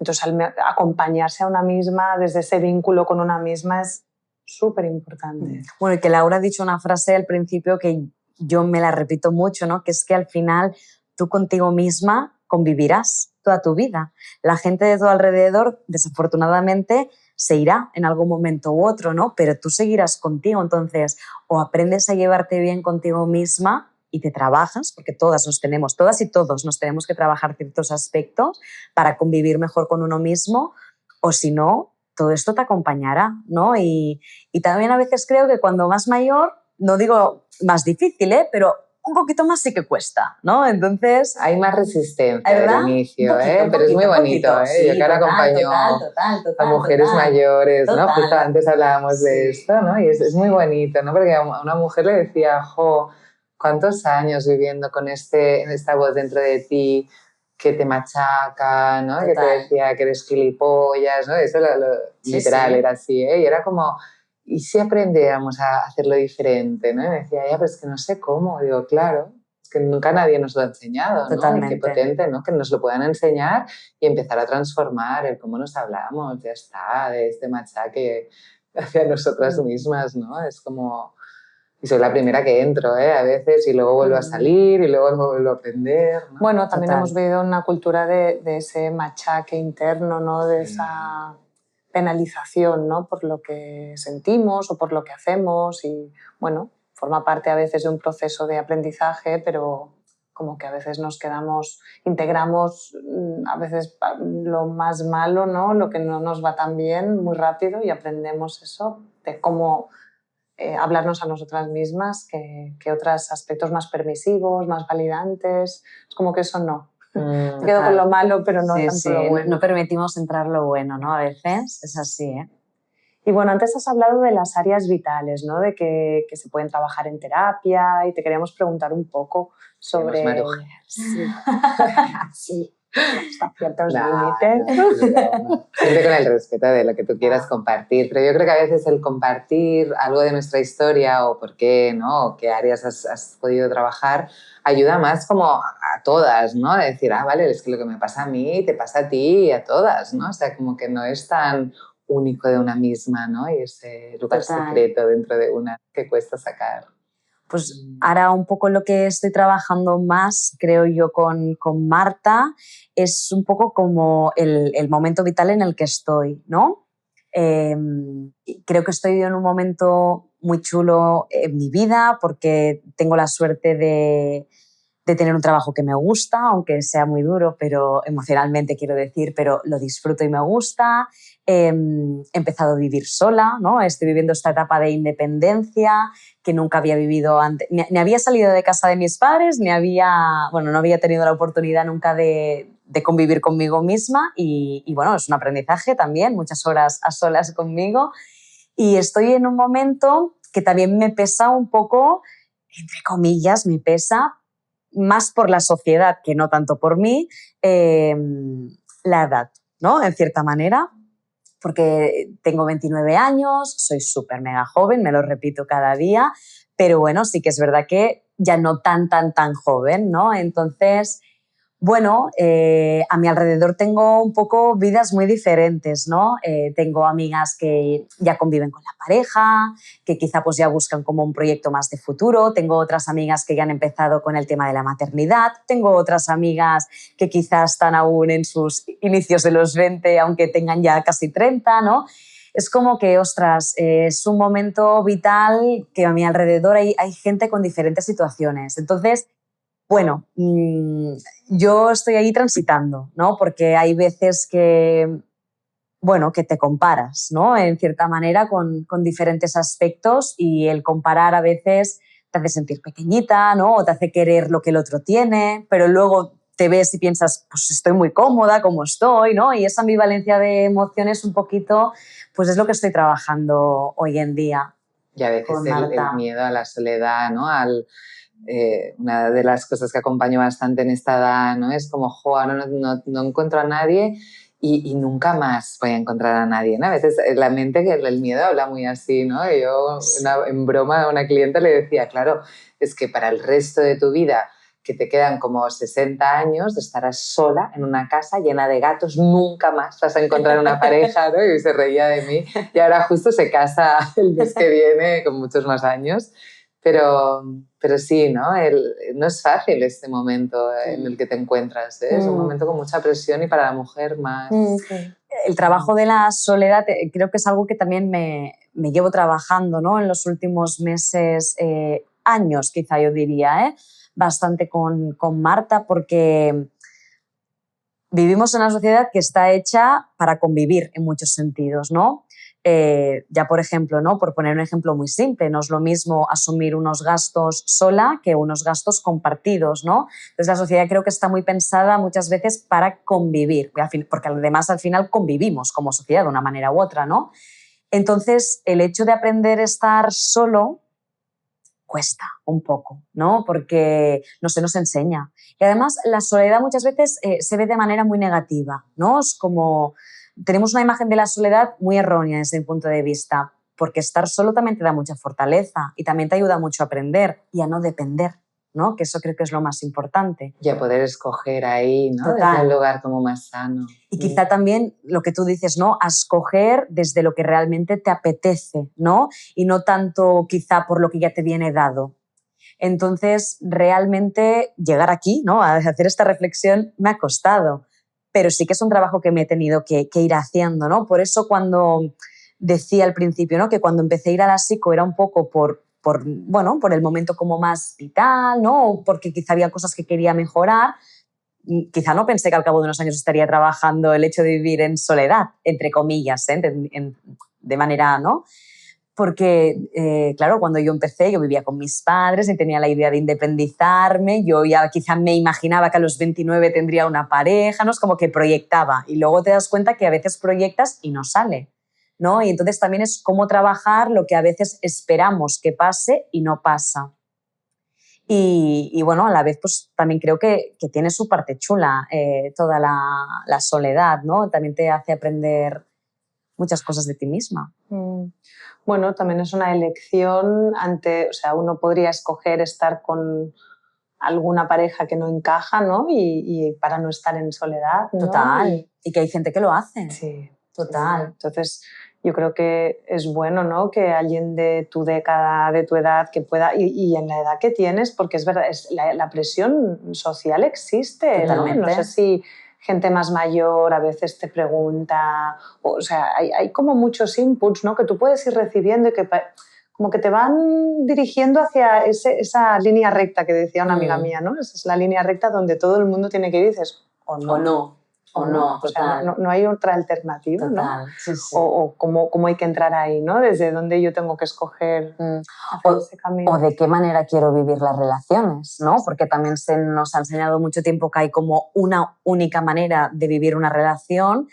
Entonces, acompañarse a una misma desde ese vínculo con una misma es súper importante. Bueno, y que Laura ha dicho una frase al principio que yo me la repito mucho, ¿no? Que es que al final tú contigo misma convivirás toda tu vida. La gente de tu alrededor, desafortunadamente, se irá en algún momento u otro, ¿no? Pero tú seguirás contigo. Entonces, o aprendes a llevarte bien contigo misma y te trabajas, porque todas y todos nos tenemos que trabajar ciertos aspectos para convivir mejor con uno mismo, o si no, todo esto te acompañará, ¿no? Y también a veces creo que cuando más mayor, no digo más difícil, pero un poquito más sí que cuesta, ¿no? Entonces... Hay más resistencia ¿verdad? al inicio, Poquito, pero es muy bonito, ¿eh? Sí, yo que ahora acompaño a mujeres mayores, ¿no? Justo antes hablábamos de esto, ¿no? Y es muy bonito, ¿no? Porque a una mujer le decía, jo, ¿cuántos años viviendo con esta voz dentro de ti que te machaca, ¿no? Que te decía que eres gilipollas, ¿no? Eso literal era así, ¿eh? Y era como, ¿y si aprendiéramos a hacerlo diferente? ¿No? Y me decía, ya, pero es que no sé cómo. Digo, claro, es que nunca nadie nos lo ha enseñado, ¿no? Totalmente. Y qué potente, ¿no? Que nos lo puedan enseñar y empezar a transformar el cómo nos hablamos, ya está, de este machaque hacia nosotras mismas, ¿no? Es como... Y soy la primera que entro, a veces, y luego vuelvo a salir, y luego vuelvo a aprender, ¿no? Bueno, también Total. hemos vivido una cultura de ese machaque interno, ¿no? De esa penalización, ¿no? Por lo que sentimos o por lo que hacemos y, bueno, forma parte a veces de un proceso de aprendizaje, pero como que a veces nos quedamos, integramos a veces lo más malo, ¿no? Lo que no nos va tan bien muy rápido y aprendemos eso de cómo hablarnos a nosotras mismas que otros aspectos más permisivos, más validantes. Es como que eso no. Me quedo con lo malo, pero no tanto lo bueno. No permitimos entrar lo bueno, ¿no? A veces es así, ¿eh? Y bueno, antes has hablado de las áreas vitales, ¿no? De que se pueden trabajar en terapia y te queríamos preguntar un poco sobre... Sí. Sí. Hasta ciertos límites. Siempre con el respeto de lo que tú quieras compartir, pero yo creo que a veces el compartir algo de nuestra historia o por qué, ¿no? O qué áreas has podido trabajar, ayuda más como a todas, ¿no? De decir, vale, es que lo que me pasa a mí te pasa a ti y a todas, ¿no? O sea, como que no es tan único de una misma, ¿no? Y ese lugar secreto dentro de una que cuesta sacar. Pues ahora un poco lo que estoy trabajando más, creo yo, con Marta, es un poco como el momento vital en el que estoy, ¿no? Creo que estoy en un momento muy chulo en mi vida porque tengo la suerte de tener un trabajo que me gusta, aunque sea muy duro, pero emocionalmente quiero decir, pero lo disfruto y me gusta. He empezado a vivir sola, ¿no? Estoy viviendo esta etapa de independencia que nunca había vivido antes. Ni había salido de casa de mis padres, no había tenido la oportunidad nunca de convivir conmigo misma y bueno, es un aprendizaje también, muchas horas a solas conmigo. Y estoy en un momento que también me pesa un poco, entre comillas, me pesa, más por la sociedad que no tanto por mí, la edad, ¿no? En cierta manera, porque tengo 29 años, soy súper mega joven, me lo repito cada día, pero bueno, sí que es verdad que ya no tan joven, ¿no? Entonces, bueno, a mi alrededor tengo un poco vidas muy diferentes, ¿no? Tengo amigas que ya conviven con la pareja, que quizá pues ya buscan como un proyecto más de futuro. Tengo otras amigas que ya han empezado con el tema de la maternidad. Tengo otras amigas que quizás están aún en sus inicios de los 20, aunque tengan ya casi 30, ¿no? Es como que, ostras, es un momento vital que a mi alrededor hay gente con diferentes situaciones. Entonces, bueno, yo estoy ahí transitando, ¿no? Porque hay veces que, bueno, que te comparas, ¿no? En cierta manera con diferentes aspectos y el comparar a veces te hace sentir pequeñita, ¿no? O te hace querer lo que el otro tiene, pero luego te ves y piensas, pues estoy muy cómoda como estoy, ¿no? Y esa ambivalencia de emociones un poquito, pues es lo que estoy trabajando hoy en día. Y a veces el miedo a la soledad, ¿no? Una de las cosas que acompaño bastante en esta edad, ¿no? Es como, ahora no encuentro a nadie y nunca más voy a encontrar a nadie, ¿no? A veces la mente, que el miedo habla muy así, ¿no? Y yo en broma a una clienta le decía, claro, es que para el resto de tu vida, que te quedan como 60 años, estarás sola en una casa llena de gatos, nunca más vas a encontrar una pareja, ¿no? Y se reía de mí. Y ahora justo se casa el mes que viene con muchos más años. Pero sí, ¿no? No es fácil este momento en el que te encuentras, ¿eh? Es un momento con mucha presión y para la mujer más. El trabajo de la soledad creo que es algo que también me llevo trabajando, ¿no? En los últimos meses, años quizá yo diría, bastante con Marta, porque vivimos en una sociedad que está hecha para convivir en muchos sentidos, ¿no? Ya, por ejemplo, ¿no? Por poner un ejemplo muy simple, no es lo mismo asumir unos gastos sola que unos gastos compartidos, ¿no? Entonces, la sociedad creo que está muy pensada muchas veces para convivir, porque además al final convivimos como sociedad de una manera u otra, ¿no? Entonces, el hecho de aprender a estar solo cuesta un poco, ¿no? Porque no se nos enseña. Y además, la soledad muchas veces se ve de manera muy negativa, ¿no? Es como... Tenemos una imagen de la soledad muy errónea desde mi punto de vista, porque estar solo también te da mucha fortaleza y también te ayuda mucho a aprender y a no depender, ¿no? Que eso creo que es lo más importante. Y a poder escoger ahí, ¿no? Total. Desde un lugar como más sano. Y quizá también lo que tú dices, ¿no? A escoger desde lo que realmente te apetece, ¿no? Y no tanto quizá por lo que ya te viene dado. Entonces, realmente llegar aquí, ¿no? A hacer esta reflexión me ha costado, pero sí que es un trabajo que me he tenido que ir haciendo, ¿no? Por eso cuando decía al principio, ¿no? Que cuando empecé a ir a la psico era un poco por el momento como más vital, ¿no? O porque quizá había cosas que quería mejorar. Quizá no pensé que al cabo de unos años estaría trabajando el hecho de vivir en soledad, entre comillas, ¿eh? De manera, ¿no? Porque, claro, cuando yo empecé, yo vivía con mis padres y tenía la idea de independizarme. Yo ya quizá me imaginaba que a los 29 tendría una pareja, ¿no? Es como que proyectaba. Y luego te das cuenta que a veces proyectas y no sale, ¿no? Y entonces también es cómo trabajar lo que a veces esperamos que pase y no pasa. Y bueno, a la vez pues también creo que tiene su parte chula, toda la soledad, ¿no? También te hace aprender muchas cosas de ti misma. Bueno, también es una elección o sea, uno podría escoger estar con alguna pareja que no encaja, ¿no? Y para no estar en soledad, ¿no? Total. Y que hay gente que lo hace. Sí. Total. Sí. Entonces, yo creo que es bueno, ¿no? Que alguien de tu década, de tu edad, que pueda, y en la edad que tienes, porque es verdad, la presión social existe, Totalmente. ¿no? No sé si gente más mayor a veces te pregunta, o sea, hay como muchos inputs, ¿no? Que tú puedes ir recibiendo y que como que te van dirigiendo hacia esa línea recta que decía una amiga mía, ¿no? Esa es la línea recta donde todo el mundo tiene que ir y dices, o no. O no, o sea, total. no hay otra alternativa, Total, ¿no? sí, sí. O cómo hay que entrar ahí, ¿no? Desde dónde yo tengo que escoger hacer ese camino. O de qué manera quiero vivir las relaciones, ¿no? Porque también nos ha enseñado mucho tiempo que hay como una única manera de vivir una relación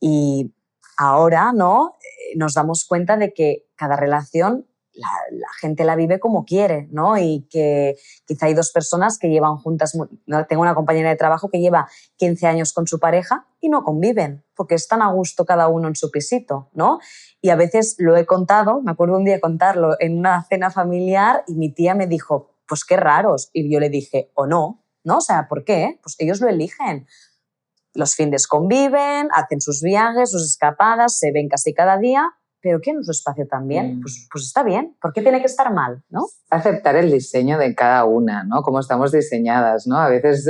y ahora, ¿no? Nos damos cuenta de que cada relación la gente la vive como quiere, ¿no? Y que quizá hay dos personas que llevan juntas, ¿no? Tengo una compañera de trabajo que lleva 15 años con su pareja y no conviven, porque están a gusto cada uno en su pisito, ¿no? Y a veces lo he contado, me acuerdo un día contarlo en una cena familiar y mi tía me dijo, pues qué raros. Y yo le dije, o no, ¿no? O sea, ¿por qué? Pues ellos lo eligen. Los fines conviven, hacen sus viajes, sus escapadas, se ven casi cada día, pero quieren su espacio también. Pues está bien. ¿Por qué tiene que estar mal, no? Aceptar el diseño de cada una, ¿no? Cómo estamos diseñadas, ¿no? A veces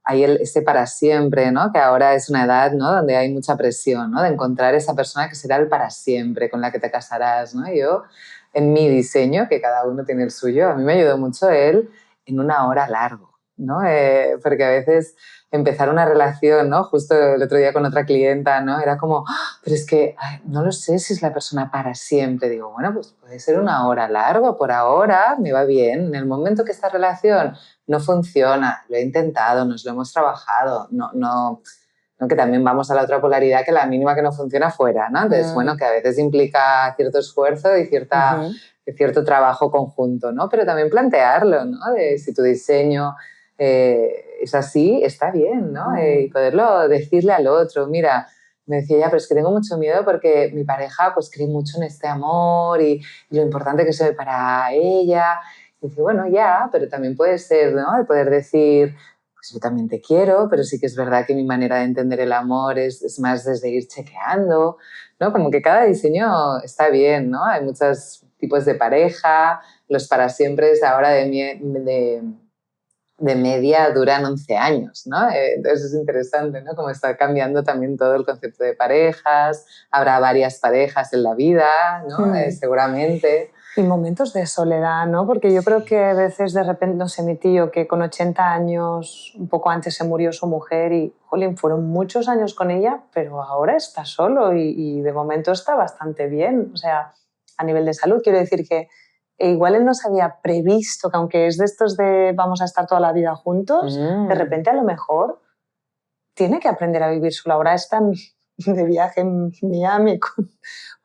hay ese para siempre, ¿no? Que ahora es una edad, ¿no? Donde hay mucha presión, ¿no? De encontrar esa persona que será el para siempre, con la que te casarás, ¿no? Yo, en mi diseño, que cada uno tiene el suyo, a mí me ayudó mucho él en una hora largo, ¿no? Porque a veces empezar una relación, ¿no? Justo el otro día con otra clienta, ¿no? Era como, pero es que no lo sé si es la persona para siempre. Digo, bueno, pues puede ser una hora largo, por ahora me va bien. En el momento que esta relación no funciona, lo he intentado, nos lo hemos trabajado, no que también vamos a la otra polaridad, que la mínima que no funciona fuera, ¿no? Entonces, bueno, que a veces implica cierto esfuerzo y cierto trabajo conjunto, ¿no? Pero también plantearlo, ¿no? De si tu diseño es así, está bien, ¿no? Y poderlo decirle al otro, mira, me decía, ya, pero es que tengo mucho miedo porque mi pareja pues cree mucho en este amor y lo importante que soy para ella. Y dice, bueno, ya, pero también puede ser, ¿no? El poder decir, pues yo también te quiero, pero sí que es verdad que mi manera de entender el amor es más desde ir chequeando, ¿no? Como que cada diseño está bien, ¿no? Hay muchos tipos de pareja, los para siempre ahora de media duran 11 años, ¿no? Entonces es interesante, ¿no? Cómo está cambiando también todo el concepto de parejas, habrá varias parejas en la vida, ¿no? Seguramente. Y momentos de soledad, ¿no? Porque yo creo que a veces de repente, no sé, mi tío que con 80 años, un poco antes se murió su mujer y, jolín, fueron muchos años con ella, pero ahora está solo y de momento está bastante bien. O sea, a nivel de salud, quiero decir que igual él no se había previsto que aunque es de estos de vamos a estar toda la vida juntos, de repente a lo mejor tiene que aprender a vivir solo. Ahora está de viaje en Miami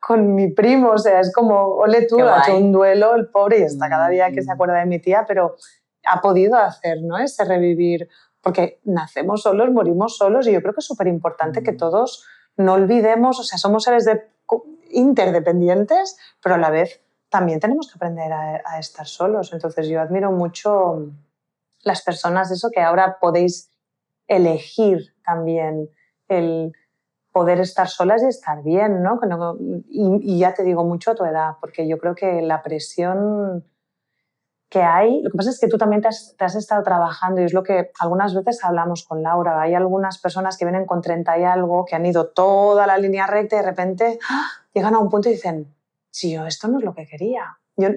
con mi primo, o sea, es como, ole tú, ha hecho un duelo el pobre y está cada día que se acuerda de mi tía, pero ha podido hacer, ¿no? Ese revivir, porque nacemos solos, morimos solos y yo creo que es súper importante que todos no olvidemos, o sea, somos seres interdependientes, pero a la vez también tenemos que aprender a estar solos. Entonces yo admiro mucho las personas de eso, que ahora podéis elegir también el poder estar solas y estar bien, ¿no? Y ya te digo, mucho a tu edad, porque yo creo que la presión que hay, lo que pasa es que tú también te has estado trabajando, y es lo que algunas veces hablamos con Laura. Hay algunas personas que vienen con 30 y algo, que han ido toda la línea recta y de repente llegan a un punto y dicen, sí, yo esto no es lo que quería. Yo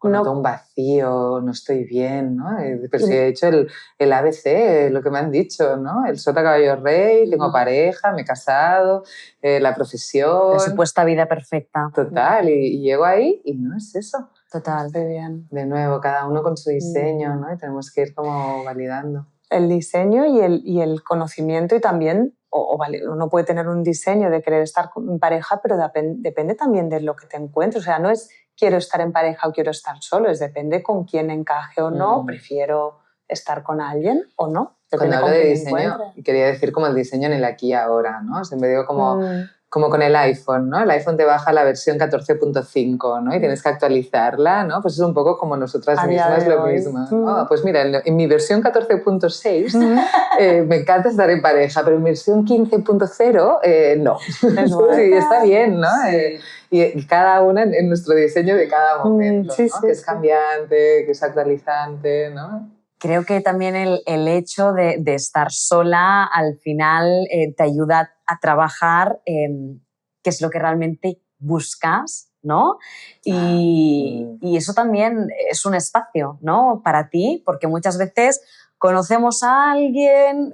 noto un vacío, no estoy bien, ¿no? Pero si he hecho el ABC, lo que me han dicho, ¿no? El sota caballo rey, tengo pareja, me he casado, la profesión... La supuesta vida perfecta. Total, y llego ahí y no es eso. Total. Estoy bien. De nuevo, cada uno con su diseño, ¿no? Y tenemos que ir como validando. El diseño y el conocimiento, y también uno puede tener un diseño de querer estar en pareja, pero depende también de lo que te encuentres. O sea, no es quiero estar en pareja o quiero estar solo, depende con quién encaje o no, prefiero estar con alguien o no. Depende. Cuando hablo de diseño, quería decir como el diseño en el aquí y ahora, ¿no? Siempre digo como con el iPhone, ¿no? El iPhone te baja la versión 14.5, ¿no? Y tienes que actualizarla, ¿no? Pues es un poco como nosotras mismas lo mismo, ¿no? Pues mira, en mi versión 14.6 me encanta estar en pareja, pero en versión 15.0 no. Sí, está bien, ¿no? Sí. Y cada una en nuestro diseño de cada momento, sí, ¿no? sí, que es cambiante, que es actualizante, ¿no? Creo que también el hecho de estar sola al final te ayuda a trabajar qué es lo que realmente buscas, ¿no? Y eso también es un espacio, ¿no? Para ti, porque muchas veces conocemos a alguien,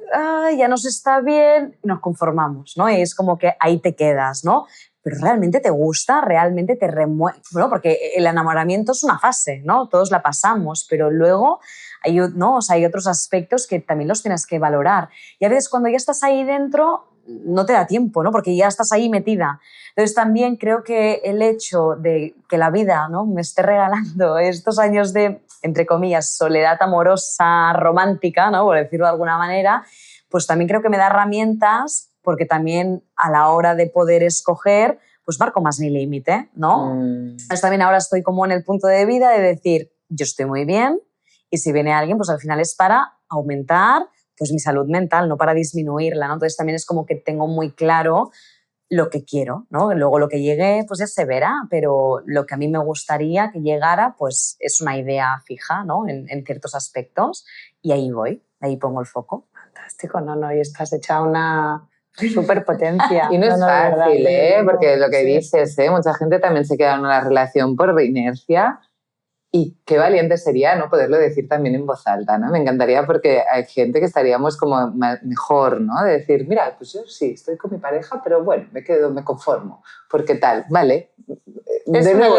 ya nos está bien, nos conformamos, ¿no? Y es como que ahí te quedas, ¿no? Pero realmente te gusta, realmente te remueve, bueno, porque el enamoramiento es una fase, ¿no? Todos la pasamos, pero luego ¿no? O sea, hay otros aspectos que también los tienes que valorar. Y a veces cuando ya estás ahí dentro no te da tiempo, ¿no? Porque ya estás ahí metida. Entonces también creo que el hecho de que la vida, ¿no? me esté regalando estos años de, entre comillas, soledad amorosa, romántica, ¿no? Por decirlo de alguna manera, pues también creo que me da herramientas, porque también a la hora de poder escoger, pues marco más mi límite, ¿no? Entonces también ahora estoy como en el punto de vida de decir, yo estoy muy bien, y si viene alguien, pues al final es para aumentar pues, mi salud mental, no para disminuirla, ¿no? Entonces también es como que tengo muy claro lo que quiero, ¿no? Luego lo que llegue, pues ya se verá, pero lo que a mí me gustaría que llegara, pues es una idea fija, ¿no? En ciertos aspectos, y ahí voy, ahí pongo el foco. Fantástico, no, y estás hecha una superpotencia. Y no es fácil, porque lo que dices, mucha gente también se queda en una relación por inercia. Y qué valiente sería no poderlo decir también en voz alta, ¿no? Me encantaría, porque hay gente que estaríamos como mejor, ¿no? De decir, mira, pues yo sí, estoy con mi pareja, pero bueno, me conformo. Porque tal, vale. Es de nuevo,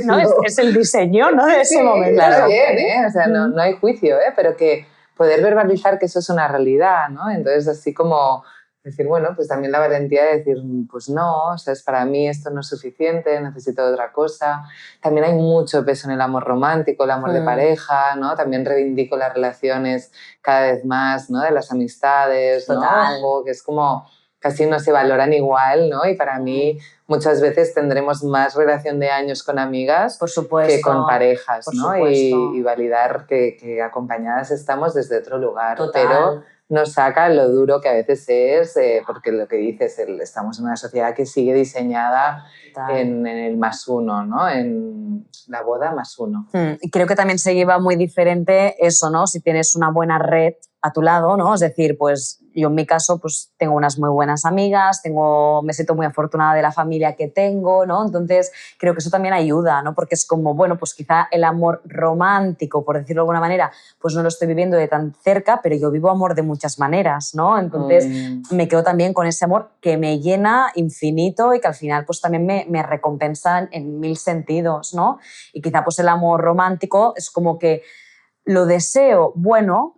¿no? Es el diseño, ¿no? De ese momento. Claro, bien, O sea, no hay juicio, pero que poder verbalizar que eso es una realidad, ¿no? Entonces, así como decir, bueno, pues también la valentía de decir, pues no, o sea, para mí esto no es suficiente, necesito otra cosa. También hay mucho peso en el amor romántico, el amor de pareja, ¿no? También reivindico las relaciones cada vez más, ¿no? De las amistades, Total. ¿no? Que es como casi no se valoran igual, ¿no? Y para mí muchas veces tendremos más relación de años con amigas, por supuesto, que con parejas, por ¿no? Y validar que acompañadas estamos desde otro lugar. Total. Pero nos saca lo duro que a veces es, porque lo que dices, estamos en una sociedad que sigue diseñada en el +1, ¿no? En la boda +1. Y creo que también se lleva muy diferente eso, ¿no? Si tienes una buena red a tu lado, ¿no? Es decir, pues yo en mi caso pues tengo unas muy buenas amigas, me siento muy afortunada de la familia que tengo, ¿no? Entonces creo que eso también ayuda, ¿no? Porque es como, bueno, pues quizá el amor romántico, por decirlo de alguna manera, pues no lo estoy viviendo de tan cerca, pero yo vivo amor de muchas maneras, ¿no? Entonces me quedo también con ese amor que me llena infinito y que al final pues también me recompensa en 1000 sentidos, ¿no? Y quizá pues el amor romántico es como que Lo deseo, bueno,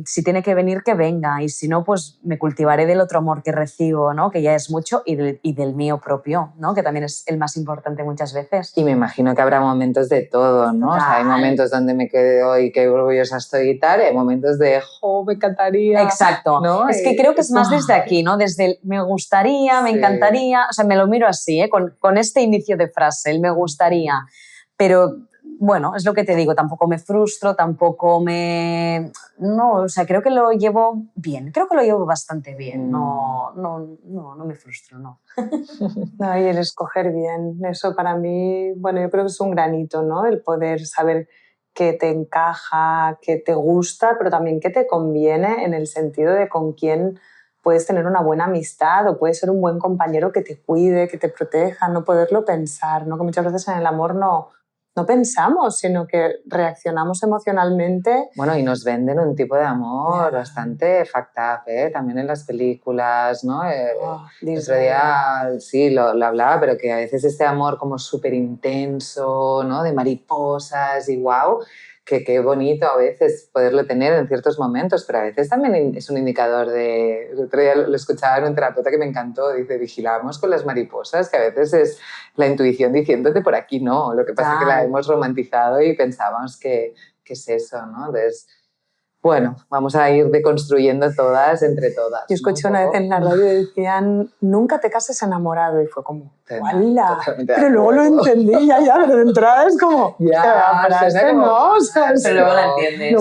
si tiene que venir, que venga, y si no, pues me cultivaré del otro amor que recibo, ¿no? Que ya es mucho, y del mío propio, ¿no? Que también es el más importante muchas veces. Y me imagino que habrá momentos de todo, ¿no? Total. O sea, hay momentos donde me quedo y qué orgullosa estoy y tal, y hay momentos de, me encantaría. Exacto. ¿No? Es que creo que es más desde aquí, ¿no? Desde el me gustaría, me encantaría, o sea, me lo miro así, ¿eh? Con este inicio de frase, el me gustaría, pero bueno, es lo que te digo, tampoco me frustro, tampoco me... No, o sea, creo que lo llevo bien, creo que lo llevo bastante bien, no me frustro, no. No, y el escoger bien, eso para mí, bueno, yo creo que es un granito, ¿no? El poder saber qué te encaja, qué te gusta, pero también qué te conviene en el sentido de con quién puedes tener una buena amistad o puedes ser un buen compañero que te cuide, que te proteja, no poderlo pensar, ¿no? Que muchas veces en el amor no pensamos, sino que reaccionamos emocionalmente. Bueno, y nos venden un tipo de amor bastante fucked up, ¿eh? También en las películas, ¿no? El otro día sí lo hablaba, pero que a veces este amor como súper intenso, ¿no? De mariposas y guau, que qué bonito a veces poderlo tener en ciertos momentos, pero a veces también es un indicador de... El otro día lo escuchaba en un terapeuta que me encantó, dice, vigilamos con las mariposas, que a veces es la intuición diciéndote por aquí no, lo que pasa es que la hemos romantizado y pensábamos que es eso, ¿no? Entonces, bueno, vamos a ir deconstruyendo todas entre todas. Yo escuché una vez en la radio y decían, nunca te cases enamorado, y fue como, ¡hala! Pero luego lo entendí, ya, pero de entrada es como, ya, frase, ¿no? O sea, pero luego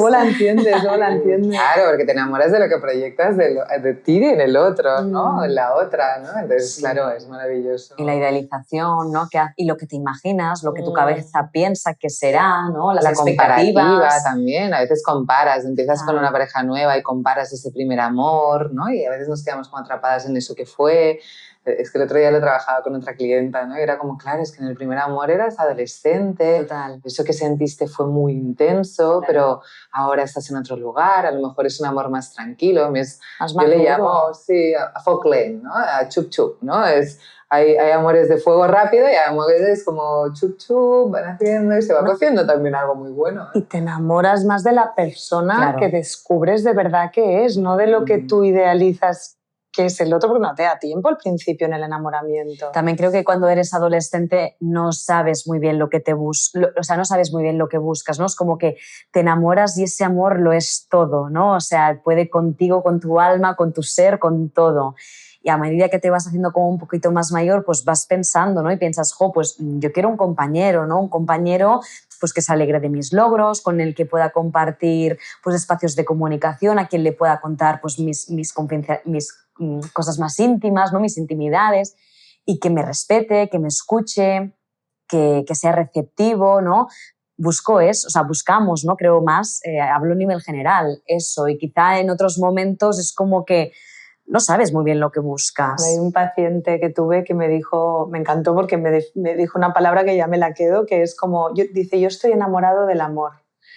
la entiendes. Luego la entiendes. Claro, porque te enamoras de lo que proyectas de ti y en el otro, ¿no? En la otra, ¿no? Entonces, sí, claro, es maravilloso. Y la idealización, ¿no? Y lo que te imaginas, lo que tu cabeza piensa que será, ¿no? Las expectativas. Comparativa también, a veces comparas, empiezas con una pareja nueva y comparas ese primer amor, ¿no? Y a veces nos quedamos como atrapadas en eso que fue. Es que el otro día lo trabajaba con otra clienta, ¿no? Y era como, claro, es que en el primer amor eras adolescente, total, eso que sentiste fue muy intenso, claro, pero ahora estás en otro lugar, a lo mejor es un amor más tranquilo, yo le llamo, sí, a folk lane, ¿no? A chup chup, ¿no? Hay amores de fuego rápido y hay amores como chup chup, van haciendo y se va cociendo también algo muy bueno, ¿eh? Y te enamoras más de la persona que descubres de verdad que es, no de lo que tú idealizas que es el otro, porque no te da tiempo al principio en el enamoramiento. También creo que cuando eres adolescente no sabes muy bien lo que te buscas, o sea, no sabes muy bien lo que buscas, ¿no? Es como que te enamoras y ese amor lo es todo, ¿no? O sea, puede contigo, con tu alma, con tu ser, con todo. Y a medida que te vas haciendo como un poquito más mayor, pues vas pensando, ¿no? Y piensas, pues yo quiero un compañero, ¿no? Un compañero pues que se alegre de mis logros, con el que pueda compartir pues espacios de comunicación, a quien le pueda contar pues mis cosas más íntimas, ¿no? Mis intimidades, y que me respete, que me escuche, que sea receptivo, ¿no? Busco eso, o sea, buscamos, ¿no? Creo más, hablo a nivel general, eso, y quizá en otros momentos es como que no sabes muy bien lo que buscas. Hay un paciente que tuve que me dijo, me encantó porque me dijo una palabra que ya me la quedo, que es como, dice, yo estoy enamorado del amor.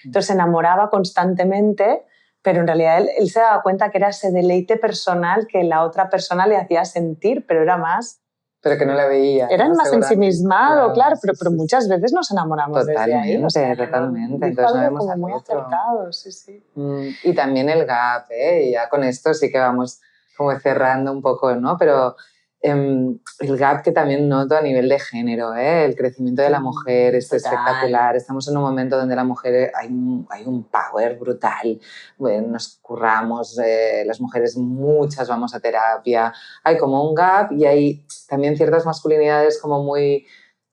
Entonces se enamoraba constantemente, pero en realidad él se daba cuenta que era ese deleite personal que la otra persona le hacía sentir, pero era más... Pero que no la veía. Era más ensimismado, claro, pero muchas veces nos enamoramos desde ahí. Totalmente. Entonces no vemos como muy acertado, sí. Y también el gap, ¿eh? Y ya con esto sí que vamos como cerrando un poco, ¿no? Pero el gap que también noto a nivel de género, ¿eh? El crecimiento de la mujer es espectacular. Estamos en un momento donde la mujer hay un power brutal. Bueno, nos curramos, las mujeres muchas vamos a terapia. Hay como un gap y hay también ciertas masculinidades como muy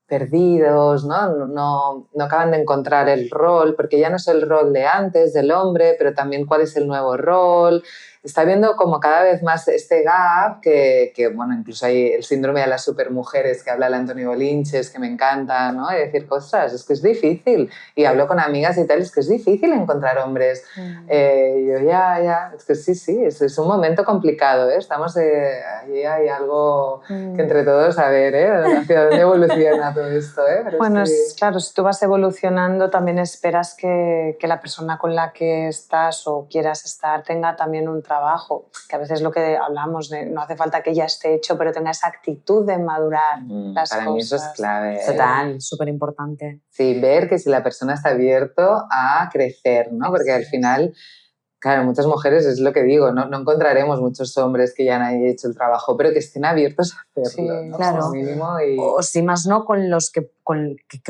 perdidos, no acaban de encontrar el rol, porque ya no es el rol de antes del hombre, pero también cuál es el nuevo rol. Está viendo como cada vez más este gap que bueno, incluso hay el síndrome de las supermujeres que habla el Antonio Bolinches, que me encanta, ¿no? Y decir, ostras, es que es difícil. Y hablo con amigas y tal, es que es difícil encontrar hombres. Yo ya, es que sí, es un momento complicado, ¿eh? Estamos, ahí hay algo que entre todos, a ver, hacia dónde evoluciona todo esto, ¿eh? Pero bueno, claro, si tú vas evolucionando, también esperas que la persona con la que estás o quieras estar tenga también un trabajo, que a veces lo que hablamos, no hace falta que ya esté hecho, pero tenga esa actitud de madurar las para cosas. mí eso es clave. Total, súper importante. Sí, ver que si la persona está abierto a crecer, ¿no? Porque al final, claro, muchas mujeres, es lo que digo, no encontraremos muchos hombres que ya han hecho el trabajo, pero que estén abiertos a hacerlo, Sí, ¿no? claro. Como mínimo y... O si más no, con los que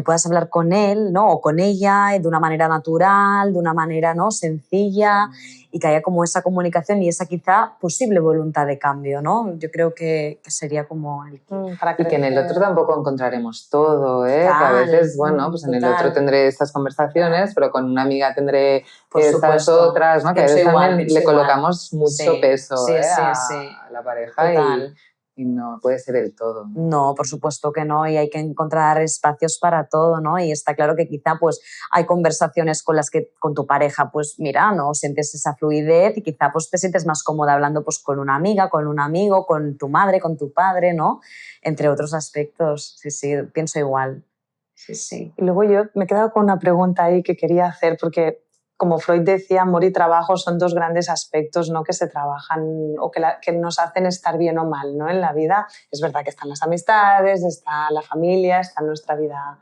puedas hablar con él, ¿no? O con ella de una manera natural, de una manera, ¿no? Sencilla, y que haya como esa comunicación y esa quizá posible voluntad de cambio, ¿no? Yo creo que sería como el... Para Y que en el otro tampoco encontraremos todo, ¿eh? Total, que a veces, bueno, pues en el otro tendré estas conversaciones, pero con una amiga tendré Por estas supuesto. otras, ¿no? Que a Pienso veces igual, también pienso le igual. colocamos mucho Sí, peso sí, sí, sí. a la pareja Total. y no puede ser el todo. No, por supuesto que no, y hay que encontrar espacios para todo, ¿no? Y está claro que quizá pues hay conversaciones con las que con tu pareja, pues mira, no sientes esa fluidez y quizá pues te sientes más cómoda hablando pues con una amiga, con un amigo, con tu madre, con tu padre, ¿no? Entre otros aspectos. Sí, sí, pienso igual. Sí, sí. Y luego yo me he quedado con una pregunta ahí que quería hacer, porque como Freud decía, amor y trabajo son dos grandes aspectos, ¿no? Que se trabajan o que nos hacen estar bien o mal, ¿no? En la vida. Es verdad que están las amistades, está la familia, está nuestra vida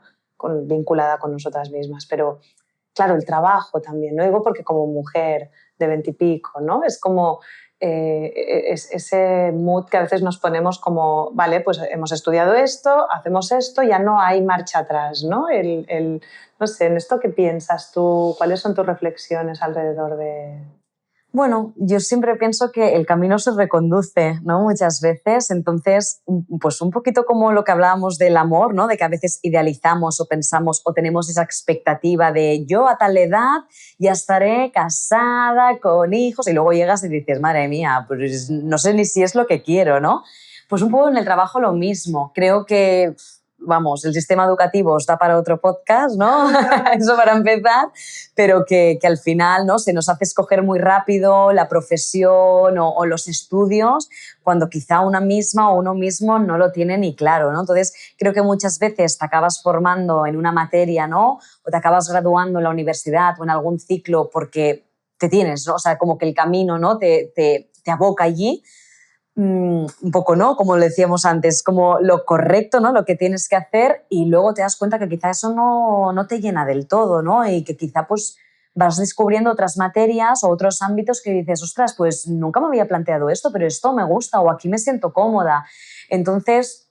vinculada con nosotras mismas, pero claro, el trabajo también, no digo porque como mujer de 20 y pico, ¿no? Es como ese mood que a veces nos ponemos como, vale, pues hemos estudiado esto, hacemos esto, ya no hay marcha atrás, ¿no? No sé, ¿en esto qué piensas tú? ¿Cuáles son tus reflexiones alrededor de...? Bueno, yo siempre pienso que el camino se reconduce, ¿no? Muchas veces, entonces, pues un poquito como lo que hablábamos del amor, ¿no? De que a veces idealizamos o pensamos o tenemos esa expectativa de yo a tal edad ya estaré casada, con hijos, y luego llegas y dices, madre mía, pues no sé ni si es lo que quiero, ¿no? Pues un poco en el trabajo lo mismo. Creo que... Vamos, el sistema educativo os da para otro podcast, ¿no? Eso para empezar, pero que al final, ¿no? Se nos hace escoger muy rápido la profesión o los estudios cuando quizá una misma o uno mismo no lo tiene ni claro, ¿no? Entonces, creo que muchas veces te acabas formando en una materia, ¿no? O te acabas graduando en la universidad o en algún ciclo porque te tienes, ¿no? O sea, como que el camino, ¿no? te aboca allí. Un poco, ¿no? Como lo decíamos antes, como lo correcto, ¿no? Lo que tienes que hacer y luego te das cuenta que quizá eso no te llena del todo, ¿no? Y que quizá pues vas descubriendo otras materias o otros ámbitos que dices, ostras, pues nunca me había planteado esto, pero esto me gusta o aquí me siento cómoda. Entonces,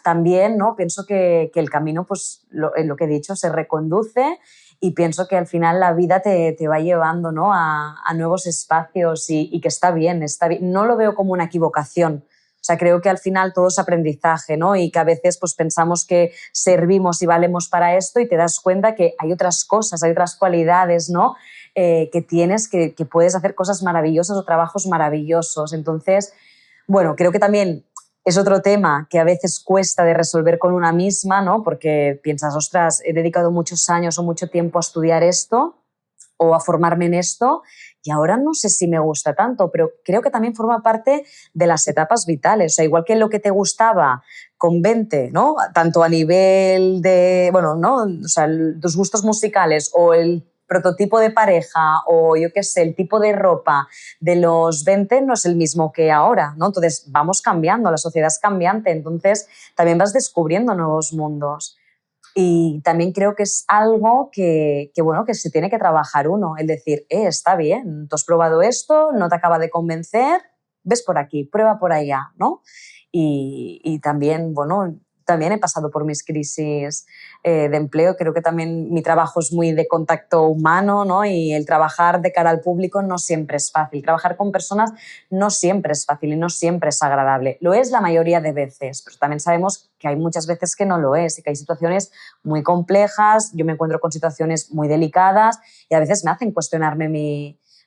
también, ¿no? Pienso que el camino, pues lo que he dicho, se reconduce y pienso que al final la vida te va llevando, ¿no? a nuevos espacios y que está bien, está bien. No lo veo como una equivocación. O sea, creo que al final todo es aprendizaje, ¿no? Y que a veces pues, pensamos que servimos y valemos para esto y te das cuenta que hay otras cosas, hay otras cualidades, ¿no? Que tienes, que puedes hacer cosas maravillosas o trabajos maravillosos. Entonces, bueno, creo que también es otro tema que a veces cuesta de resolver con una misma, ¿no? Porque piensas, ostras, he dedicado muchos años o mucho tiempo a estudiar esto o a formarme en esto y ahora no sé si me gusta tanto, pero creo que también forma parte de las etapas vitales. O sea, igual que lo que te gustaba con 20, ¿no? Tanto a nivel de, bueno, ¿no? O sea, tus gustos musicales o el prototipo de pareja o yo qué sé, el tipo de ropa de los 20 no es el mismo que ahora, ¿no? Entonces vamos cambiando, la sociedad es cambiante, entonces también vas descubriendo nuevos mundos. Y también creo que es algo bueno, que se tiene que trabajar uno, el decir, está bien, tú has probado esto, no te acaba de convencer, ves por aquí, prueba por allá, ¿no? Y también, bueno, también he pasado por mis crisis de empleo. Creo que también mi trabajo es muy de contacto humano, ¿no? Y el trabajar de cara al público no siempre es fácil. Trabajar con personas no siempre es fácil y no siempre es agradable. Lo es la mayoría de veces, pero también sabemos que hay muchas veces que no lo es y que hay situaciones muy complejas. Yo me encuentro con situaciones muy delicadas y a veces me hacen cuestionarme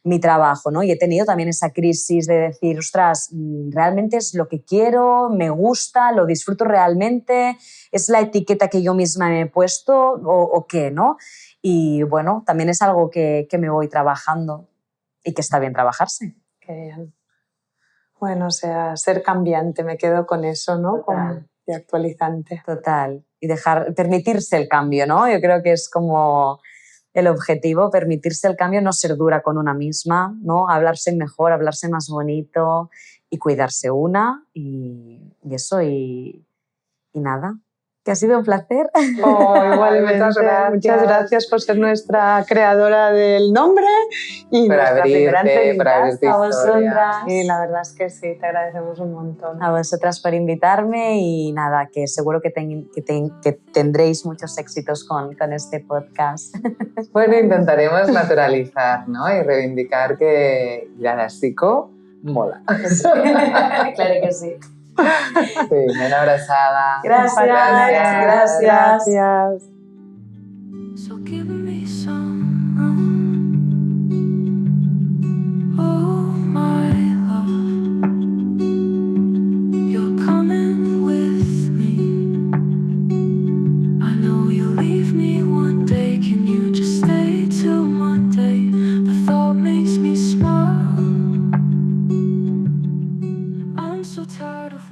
mi trabajo, ¿no? Y he tenido también esa crisis de decir, ostras, ¿realmente es lo que quiero? ¿Me gusta? ¿Lo disfruto realmente? ¿Es la etiqueta que yo misma me he puesto o qué, no? Y bueno, también es algo que me voy trabajando y que está bien trabajarse. Qué bien. Bueno, o sea, ser cambiante, me quedo con eso, ¿no? Y actualizante. Total. Y permitirse el cambio, ¿no? Yo creo que es como el objetivo, permitirse el cambio, no ser dura con una misma, ¿no? Hablarse mejor, hablarse más bonito y cuidarse una y eso y nada. Que ha sido un placer. Oh, igualmente. Muchas gracias por ser nuestra creadora del nombre y por nuestra primera abrirte, por entrevistada. abrirte A vosotras. historia. Sí, la verdad es que sí, te agradecemos un montón. A vosotras por invitarme y nada, que seguro que tendréis muchos éxitos con este podcast. Bueno, intentaremos naturalizar, ¿no? Y reivindicar que ir a la psico mola. Claro que sí. Sí, una abrazada. Gracias. Gracias. So give me some room. Oh my love, you're coming with me. I know you'll leave me one day. Can you just stay till Monday? The thought makes me smile. I'm so tired of